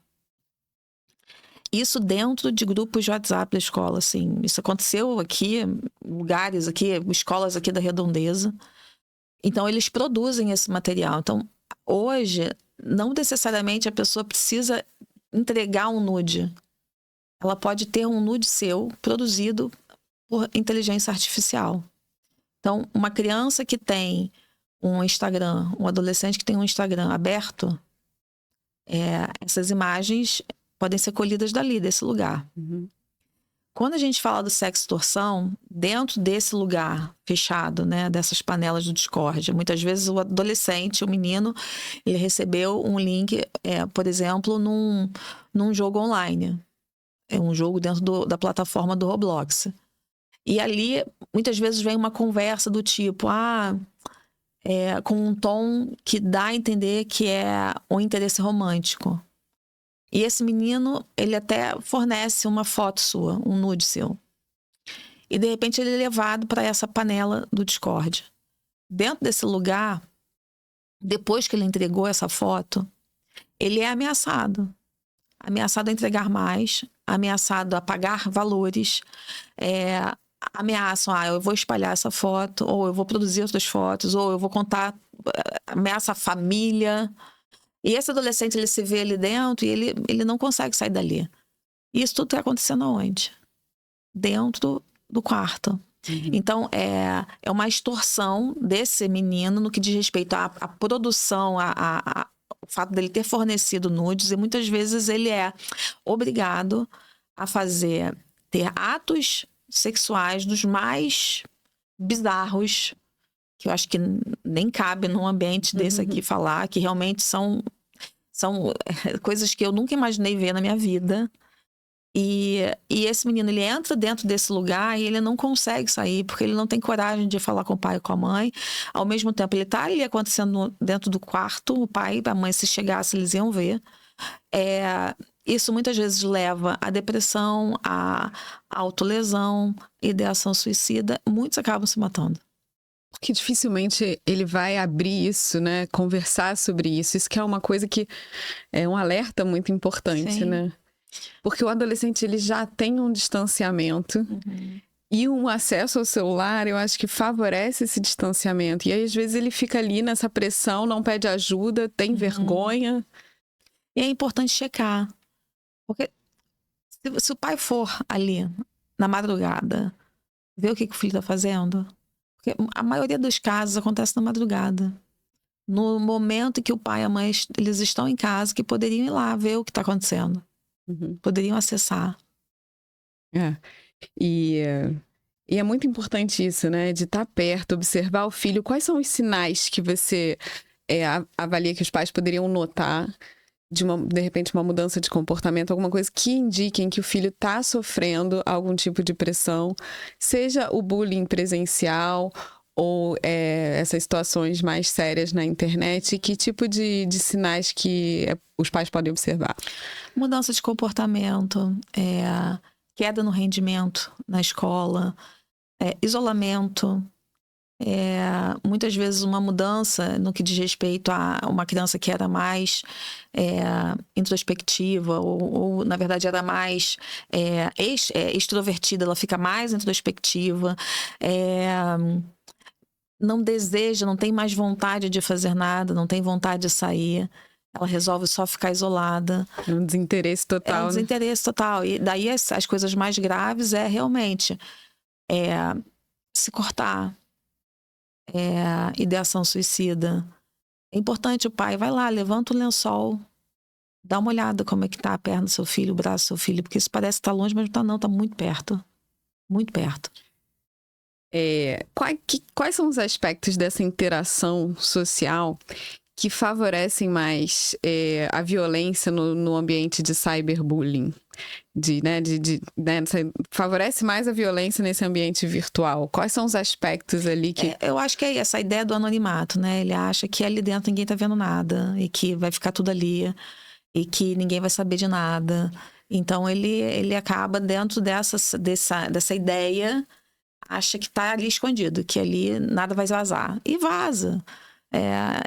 S2: Isso dentro de grupos de WhatsApp da escola, assim. Isso aconteceu aqui, lugares aqui, escolas aqui da Redondeza. Então, eles produzem esse material. Então, hoje, não necessariamente a pessoa precisa entregar um nude. Ela pode ter um nude seu produzido por inteligência artificial. Então, uma criança que tem um Instagram, um adolescente que tem um Instagram aberto, essas imagens podem ser colhidas dali, desse lugar.
S1: Uhum.
S2: Quando a gente fala do sextorção, dentro desse lugar fechado, né, dessas panelas do Discord, muitas vezes o adolescente, o menino, ele recebeu um link, por exemplo, num jogo online. É um jogo dentro da plataforma do Roblox. E ali, muitas vezes, vem uma conversa do tipo, com um tom que dá a entender que é um interesse romântico. E esse menino, ele até fornece uma foto sua, um nude seu. E, de repente, ele é levado para essa panela do Discord. Dentro desse lugar, depois que ele entregou essa foto, ele é ameaçado. Ameaçado a entregar mais, ameaçado a pagar valores, ameaçam, eu vou espalhar essa foto, ou eu vou produzir outras fotos, ou eu vou contar, ameaça a família. E esse adolescente, ele se vê ali dentro e ele não consegue sair dali. E isso tudo está acontecendo aonde? Dentro do quarto.
S1: Uhum.
S2: Então, é uma extorsão desse menino no que diz respeito à produção, o fato dele ter fornecido nudes, e muitas vezes ele é obrigado a ter atos sexuais dos mais bizarros, que eu acho que nem cabe num ambiente desse aqui falar, que realmente são coisas que eu nunca imaginei ver na minha vida. E esse menino, ele entra dentro desse lugar e ele não consegue sair, porque ele não tem coragem de falar com o pai e com a mãe. Ao mesmo tempo, ele está ali acontecendo dentro do quarto, o pai e a mãe, se chegasse, eles iam ver. Isso muitas vezes leva à depressão, à autolesão, ideação suicida. Muitos acabam se matando.
S1: Porque dificilmente ele vai abrir isso, né? Conversar sobre isso. Isso que é uma coisa que é um alerta muito importante,
S2: Sim.
S1: né? Porque o adolescente, ele já tem um distanciamento e um acesso ao celular, eu acho que favorece esse distanciamento. E aí, às vezes, ele fica ali nessa pressão, não pede ajuda, tem vergonha.
S2: E é importante checar. Porque se o pai for ali, na madrugada, ver o que o filho está fazendo... Porque a maioria dos casos acontece na madrugada. No momento em que o pai e a mãe, eles estão em casa, que poderiam ir lá ver o que está acontecendo. Poderiam acessar.
S1: E é muito importante isso, né? De estar perto, observar o filho. Quais são os sinais que você avalia que os pais poderiam notar de repente, uma mudança de comportamento, alguma coisa que indiquem que o filho está sofrendo algum tipo de pressão, seja o bullying presencial ou essas situações mais sérias na internet? Que tipo de sinais que os pais podem observar?
S2: Mudança de comportamento, queda no rendimento na escola, isolamento, Muitas vezes uma mudança no que diz respeito a uma criança que era mais introspectiva ou, na verdade, era mais extrovertida, ela fica mais introspectiva, não deseja, não tem mais vontade de fazer nada, não tem vontade de sair. Ela resolve só ficar isolada.
S1: É um desinteresse total.
S2: É um desinteresse total. E daí as coisas mais graves realmente se cortar, ideação suicida. É importante o pai, vai lá, levanta o lençol, dá uma olhada como é que tá a perna do seu filho, o braço do seu filho, porque isso parece que tá longe, mas não tá não, tá muito perto. Muito perto.
S1: Quais são os aspectos dessa interação social que favorecem mais a violência no ambiente de cyberbullying? Favorece mais a violência nesse ambiente virtual? Quais são os aspectos ali que...
S2: Eu acho que é essa ideia do anonimato, né? Ele acha que ali dentro ninguém tá vendo nada e que vai ficar tudo ali e que ninguém vai saber de nada. Então ele acaba dentro dessa ideia, acha que tá ali escondido, que ali nada vai vazar. E vaza.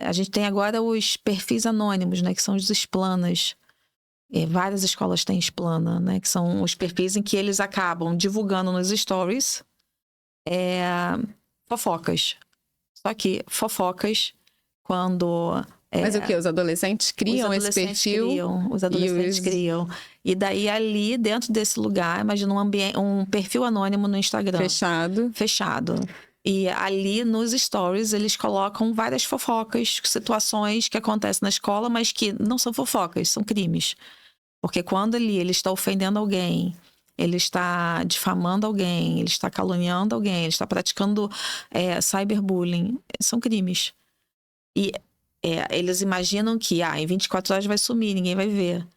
S2: A gente tem agora os perfis anônimos, né? Que são os explanas. Várias escolas têm explana, né? Que são os perfis em que eles acabam divulgando nos stories fofocas. Só que fofocas, quando...
S1: Mas o que? Os adolescentes criam esse perfil?
S2: Os adolescentes criam. E daí ali, dentro desse lugar, imagina um perfil anônimo no Instagram. Fechado. E ali nos stories eles colocam várias fofocas, situações que acontecem na escola, mas que não são fofocas, são crimes. Porque quando ele está ofendendo alguém, ele está difamando alguém, ele está caluniando alguém, ele está praticando cyberbullying, são crimes. E eles imaginam que em 24 horas vai sumir, ninguém vai ver.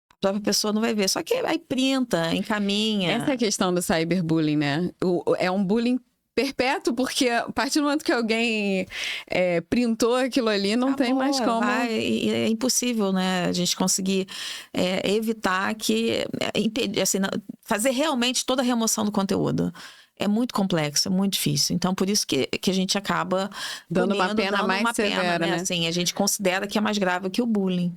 S2: A própria pessoa não vai ver. Só que aí printa, encaminha.
S1: Essa é a questão do cyberbullying, né? É um bullying perpétuo, porque a partir do momento que alguém printou aquilo ali, não tem mais como...
S2: É impossível, né? A gente conseguir evitar impedir, assim, fazer realmente toda a remoção do conteúdo. É muito complexo, é muito difícil. Então, por isso que a gente acaba
S1: dando uma pena mais severa, né?
S2: Assim, a gente considera que é mais grave que o bullying.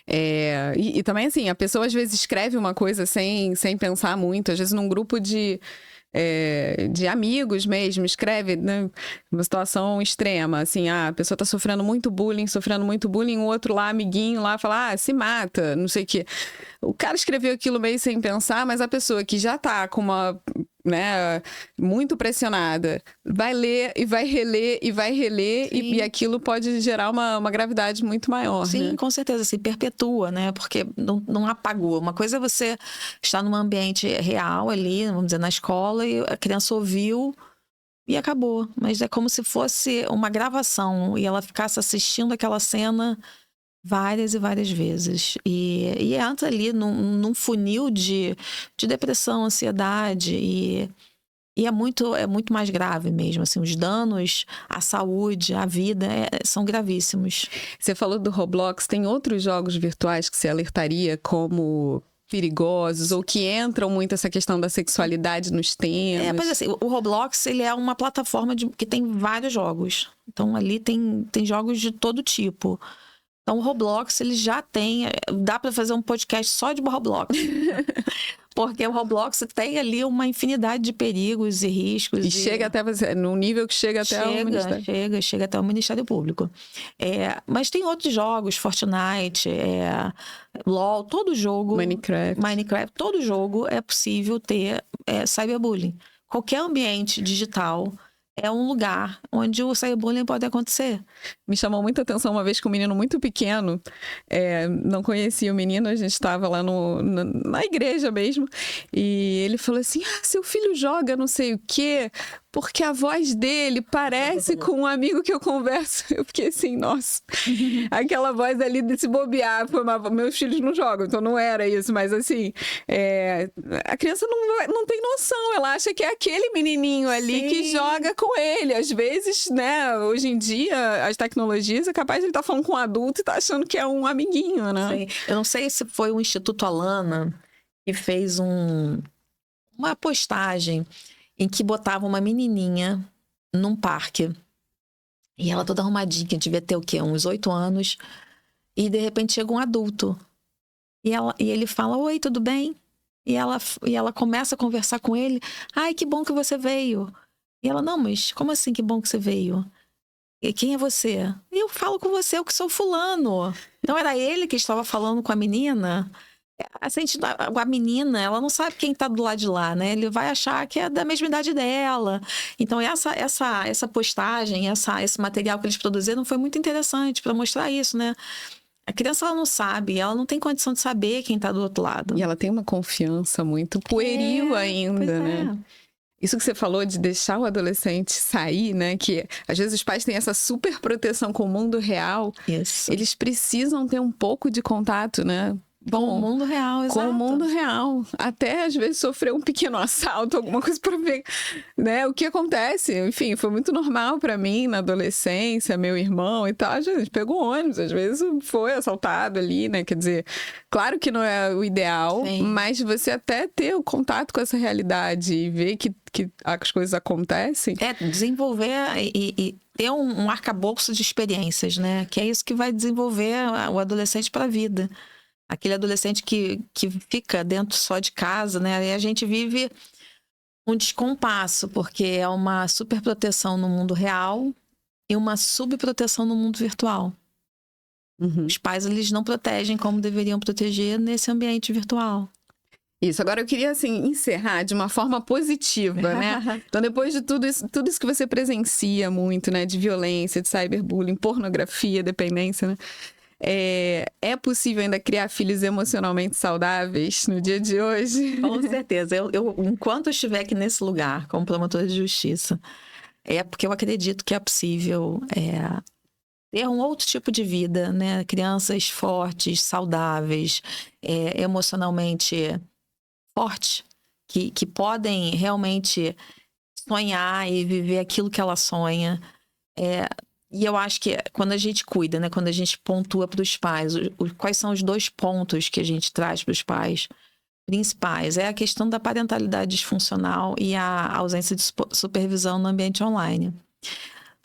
S1: E também, assim, a pessoa às vezes escreve uma coisa sem pensar muito. Às vezes num grupo de amigos mesmo, escreve, né, uma situação extrema, assim, a pessoa tá sofrendo muito bullying, o outro lá, amiguinho lá, fala, se mata, não sei o quê. O cara escreveu aquilo meio sem pensar, mas a pessoa que já tá com uma... muito pressionada, vai ler e vai reler e vai reler e aquilo pode gerar uma gravidade muito maior.
S2: Sim,
S1: né?
S2: Com certeza, se perpetua, né? Porque não apagou. Uma coisa é você estar num ambiente real ali, vamos dizer, na escola, e a criança ouviu e acabou. Mas é como se fosse uma gravação e ela ficasse assistindo aquela cena várias e várias vezes. E entra ali num funil de depressão, ansiedade e é muito mais grave mesmo. Assim, os danos à saúde, à vida, são gravíssimos.
S1: Você falou do Roblox, tem outros jogos virtuais que você alertaria como perigosos ou que entram muito essa questão da sexualidade nos temas?
S2: Mas assim, o Roblox, ele é uma plataforma que tem vários jogos. Então ali tem jogos de todo tipo. Então, o Roblox, ele já tem... Dá para fazer um podcast só de Roblox. Porque o Roblox tem ali uma infinidade de perigos e riscos.
S1: E chega até você, num nível que chega até o Ministério.
S2: Chega até o Ministério Público. Mas tem outros jogos, Fortnite, LOL, todo jogo... Minecraft, todo jogo é possível ter cyberbullying. Qualquer ambiente digital... é um lugar onde o cyberbullying pode acontecer.
S1: Me chamou muita atenção uma vez que um menino muito pequeno, não conhecia o menino, a gente estava lá na igreja mesmo, e ele falou assim, seu filho joga não sei o quê, porque a voz dele parece com um amigo que eu converso. Eu fiquei assim, nossa, aquela voz ali de se bobear, meus filhos não jogam, então não era isso, mas assim, a criança não tem noção, ela acha que é aquele menininho ali que joga com ele. Às vezes, né, hoje em dia, as tecnologias, é capaz de ele estar falando com um adulto e tá achando que é um amiguinho, né?
S2: Sim. Eu não sei se foi o Instituto Alana que fez uma postagem em que botava uma menininha num parque. E ela toda arrumadinha, devia ter o quê? Uns 8 anos. E de repente chega um adulto. E ele fala, oi, tudo bem? E ela começa a conversar com ele. Ai, que bom que você veio. E ela, não, mas como assim que bom que você veio? E quem é você? Eu falo com você, eu que sou fulano. Então era ele que estava falando com a menina. A menina, ela não sabe quem está do lado de lá, né? Ele vai achar que é da mesma idade dela. Então, essa postagem, esse material que eles produziram foi muito interessante para mostrar isso, né? A criança, ela não sabe, ela não tem condição de saber quem está do outro lado.
S1: E ela tem uma confiança muito pueril ainda, né? Isso que você falou de deixar o adolescente sair, né? Que às vezes os pais têm essa super proteção com o mundo real.
S2: Isso.
S1: Eles precisam ter um pouco de contato, né?
S2: Com o mundo real, exato.
S1: Com o mundo real. Até, às vezes, sofrer um pequeno assalto, alguma coisa para ver, né? O que acontece. Enfim, foi muito normal para mim na adolescência, meu irmão e tal. A gente pegou ônibus, às vezes foi assaltado ali, né? Quer dizer, claro que não é o ideal,
S2: Sim.
S1: mas você até ter o contato com essa realidade e ver que as coisas acontecem.
S2: Desenvolver e ter um arcabouço de experiências, né? Que é isso que vai desenvolver o adolescente para a vida. Aquele adolescente que fica dentro só de casa, né? E a gente vive um descompasso, porque é uma superproteção no mundo real e uma subproteção no mundo virtual.
S1: Uhum.
S2: Os pais, eles não protegem como deveriam proteger nesse ambiente virtual.
S1: Isso, agora eu queria, assim, encerrar de uma forma positiva, né? Então, depois de tudo isso que você presencia muito, né? De violência, de cyberbullying, pornografia, dependência, né? É possível ainda criar filhos emocionalmente saudáveis no dia de hoje?
S2: Com certeza. Enquanto eu estiver aqui nesse lugar, como promotora de justiça, é porque eu acredito que é possível ter um outro tipo de vida, né? Crianças fortes, saudáveis, emocionalmente fortes, que podem realmente sonhar e viver aquilo que ela sonha. E eu acho que quando a gente cuida, né? Quando a gente pontua para os pais, quais são os 2 pontos que a gente traz para os pais principais? É a questão da parentalidade disfuncional e a ausência de supervisão no ambiente online.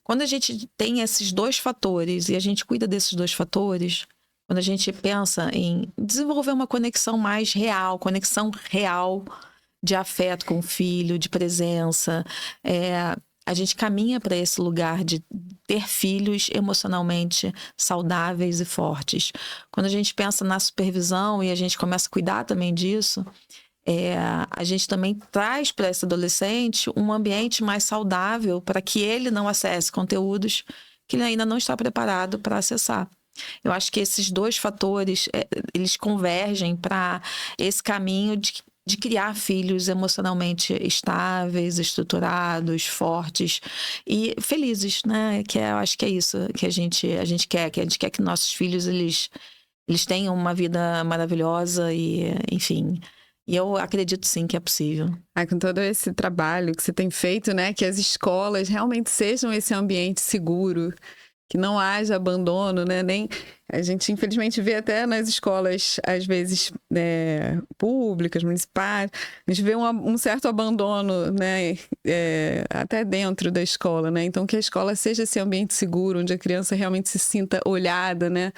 S2: Quando a gente tem esses 2 fatores e a gente cuida desses 2 fatores, quando a gente pensa em desenvolver uma conexão mais real, conexão real de afeto com o filho, de presença, a gente caminha para esse lugar de ter filhos emocionalmente saudáveis e fortes. Quando a gente pensa na supervisão e a gente começa a cuidar também disso, a gente também traz para esse adolescente um ambiente mais saudável para que ele não acesse conteúdos que ele ainda não está preparado para acessar. Eu acho que esses 2 fatores, eles convergem para esse caminho de criar filhos emocionalmente estáveis, estruturados, fortes e felizes, né? Eu acho que é isso que a gente quer, que a gente quer que nossos filhos, eles tenham uma vida maravilhosa e, enfim. E eu acredito sim que é possível.
S1: Com todo esse trabalho que você tem feito, né? Que as escolas realmente sejam esse ambiente seguro, que não haja abandono, né? Nem a gente infelizmente vê até nas escolas, às vezes públicas, municipais, a gente vê um certo abandono, né? Até dentro da escola, né? Então que a escola seja esse ambiente seguro, onde a criança realmente se sinta olhada, né?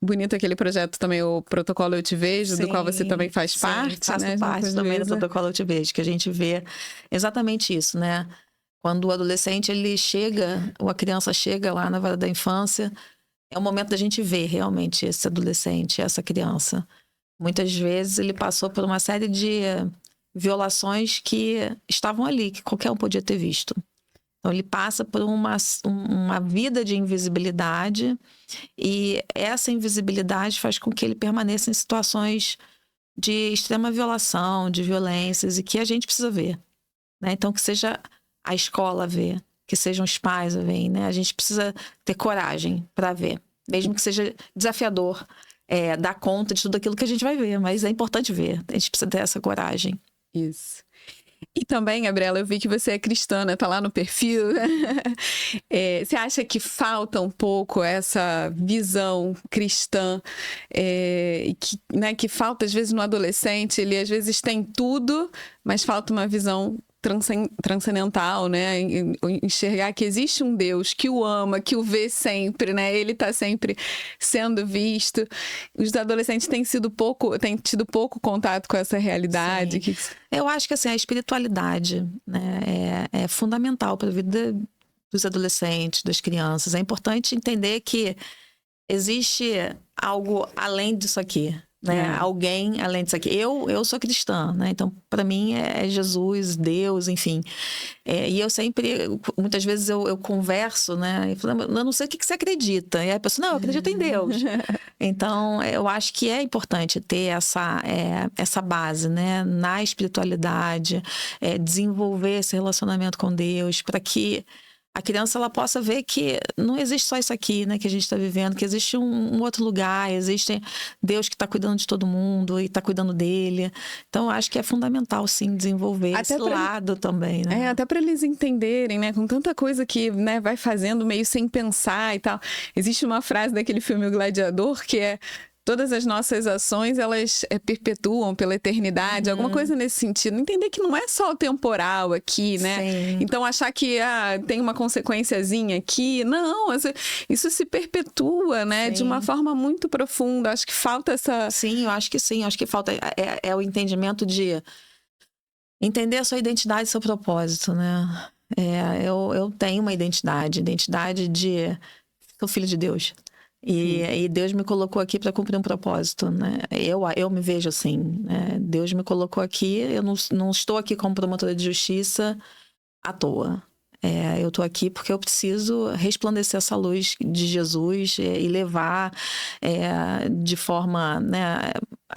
S1: Bonito aquele projeto também, o Protocolo Eu Te Vejo, do qual você também faz parte,
S2: faço
S1: né?
S2: parte também do Protocolo Eu Te Vejo, que a gente vê exatamente isso, né? Quando o adolescente, ou a criança chega lá na vara da infância, é o momento da gente ver realmente esse adolescente, essa criança. Muitas vezes ele passou por uma série de violações que estavam ali, que qualquer um podia ter visto. Então ele passa por uma vida de invisibilidade e essa invisibilidade faz com que ele permaneça em situações de extrema violação, de violências, e que a gente precisa ver, né? Então que seja a escola a ver, que sejam os pais a ver, né? A gente precisa ter coragem para ver, mesmo que seja desafiador dar conta de tudo aquilo que a gente vai ver, mas é importante ver, a gente precisa ter essa coragem.
S1: Isso. E também, Gabriela, eu vi que você é cristã, né? Tá lá no perfil. Você acha que falta um pouco essa visão cristã, que falta às vezes no adolescente? Ele às vezes tem tudo, mas falta uma visão transcendental, né? Enxergar que existe um Deus que o ama, que o vê sempre, né? Ele está sempre sendo visto. Os adolescentes têm tido pouco contato com essa realidade.
S2: Eu acho que assim, a espiritualidade, né, é fundamental para a vida dos adolescentes, das crianças. É importante entender que existe algo além disso aqui. Né? Alguém além disso aqui. Eu sou cristã, né? Então, para mim, é Jesus, Deus, enfim. E eu sempre, muitas vezes eu converso, né? E falo, eu não sei o que você acredita. E aí a pessoa, não, eu acredito em Deus. Então, eu acho que é importante ter essa base, né? Na espiritualidade, desenvolver esse relacionamento com Deus, para que a criança ela possa ver que não existe só isso aqui, né, que a gente está vivendo, que existe um outro lugar, existe Deus que está cuidando de todo mundo e está cuidando dele. Então, eu acho que é fundamental, sim, desenvolver até esse lado também, né?
S1: Até para eles entenderem, né, com tanta coisa que, né, vai fazendo meio sem pensar e tal. Existe uma frase daquele filme O Gladiador que é: todas as nossas ações, elas perpetuam pela eternidade, alguma coisa nesse sentido. Entender que não é só o temporal aqui, né?
S2: Sim.
S1: Então, achar que tem uma consequenciazinha aqui. Não, isso se perpetua, né? Sim. De uma forma muito profunda. Acho que falta essa...
S2: Sim, eu acho que sim. Acho que falta o entendimento de entender a sua identidade e seu propósito, né? Eu tenho uma identidade de... Sou filho de Deus. E Deus me colocou aqui para cumprir um propósito, né? Eu me vejo assim, né? Deus me colocou aqui, eu não estou aqui como promotora de justiça à toa. Eu estou aqui porque eu preciso resplandecer essa luz de Jesus e levar de forma, né,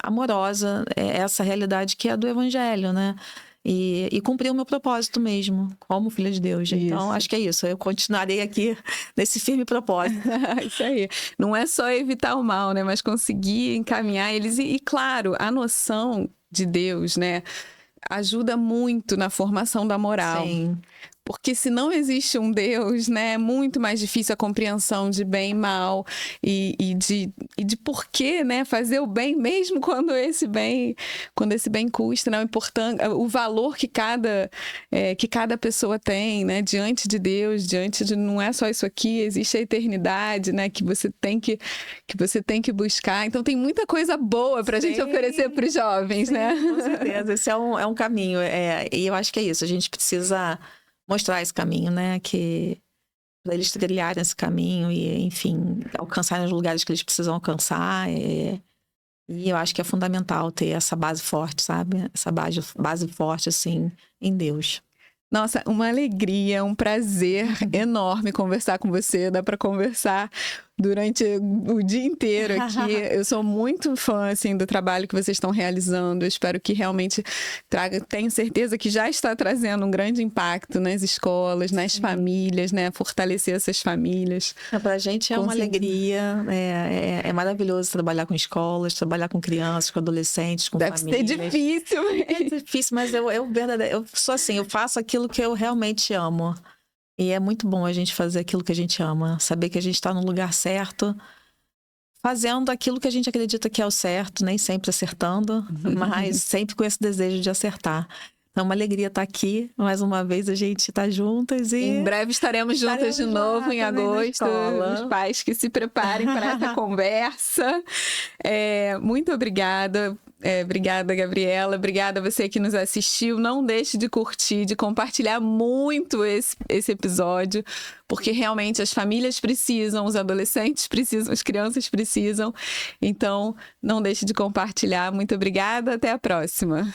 S2: amorosa essa realidade que é do Evangelho, né? E cumprir o meu propósito mesmo, como filha de Deus. Isso. Então, acho que é isso. Eu continuarei aqui nesse firme propósito.
S1: Isso aí. Não é só evitar o mal, né? Mas conseguir encaminhar eles. E claro, a noção de Deus, né, ajuda muito na formação da moral.
S2: Sim.
S1: Porque se não existe um Deus, né, é muito mais difícil a compreensão de bem e mal e de por que, né, fazer o bem mesmo quando esse bem custa, né, o valor que cada pessoa tem, né, diante de Deus, não é só isso aqui, existe a eternidade, né, que você tem que buscar. Então tem muita coisa boa para a gente oferecer para os jovens,
S2: sim,
S1: né?
S2: Com certeza, esse é um caminho. E eu acho que é isso, a gente precisa mostrar esse caminho, né? Que para eles trilharem esse caminho e, enfim, alcançarem os lugares que eles precisam alcançar. E eu acho que é fundamental ter essa base forte, sabe? Essa base forte, assim, em Deus.
S1: Nossa, uma alegria, um prazer enorme conversar com você. Dá para conversar durante o dia inteiro aqui. Eu sou muito fã, assim, do trabalho que vocês estão realizando. Eu espero que realmente tenho certeza que já está trazendo um grande impacto nas escolas, nas famílias, né? Fortalecer essas famílias.
S2: Pra gente é uma alegria. É maravilhoso trabalhar com escolas, trabalhar com crianças, com adolescentes, com famílias.
S1: Deve ser difícil.
S2: É difícil, mas eu sou assim, eu faço aquilo que eu realmente amo. E é muito bom a gente fazer aquilo que a gente ama. Saber que a gente está no lugar certo, fazendo aquilo que a gente acredita que é o certo, nem sempre acertando, mas sempre com esse desejo de acertar. Então, uma alegria estar aqui. Mais uma vez, a gente está juntas e...
S1: Em breve estaremos juntas de novo, em agosto. Os pais que se preparem para essa conversa. Muito obrigada. Obrigada, Gabriela. Obrigada a você que nos assistiu. Não deixe de curtir, de compartilhar muito esse episódio, porque realmente as famílias precisam, os adolescentes precisam, as crianças precisam. Então, não deixe de compartilhar. Muito obrigada. Até a próxima.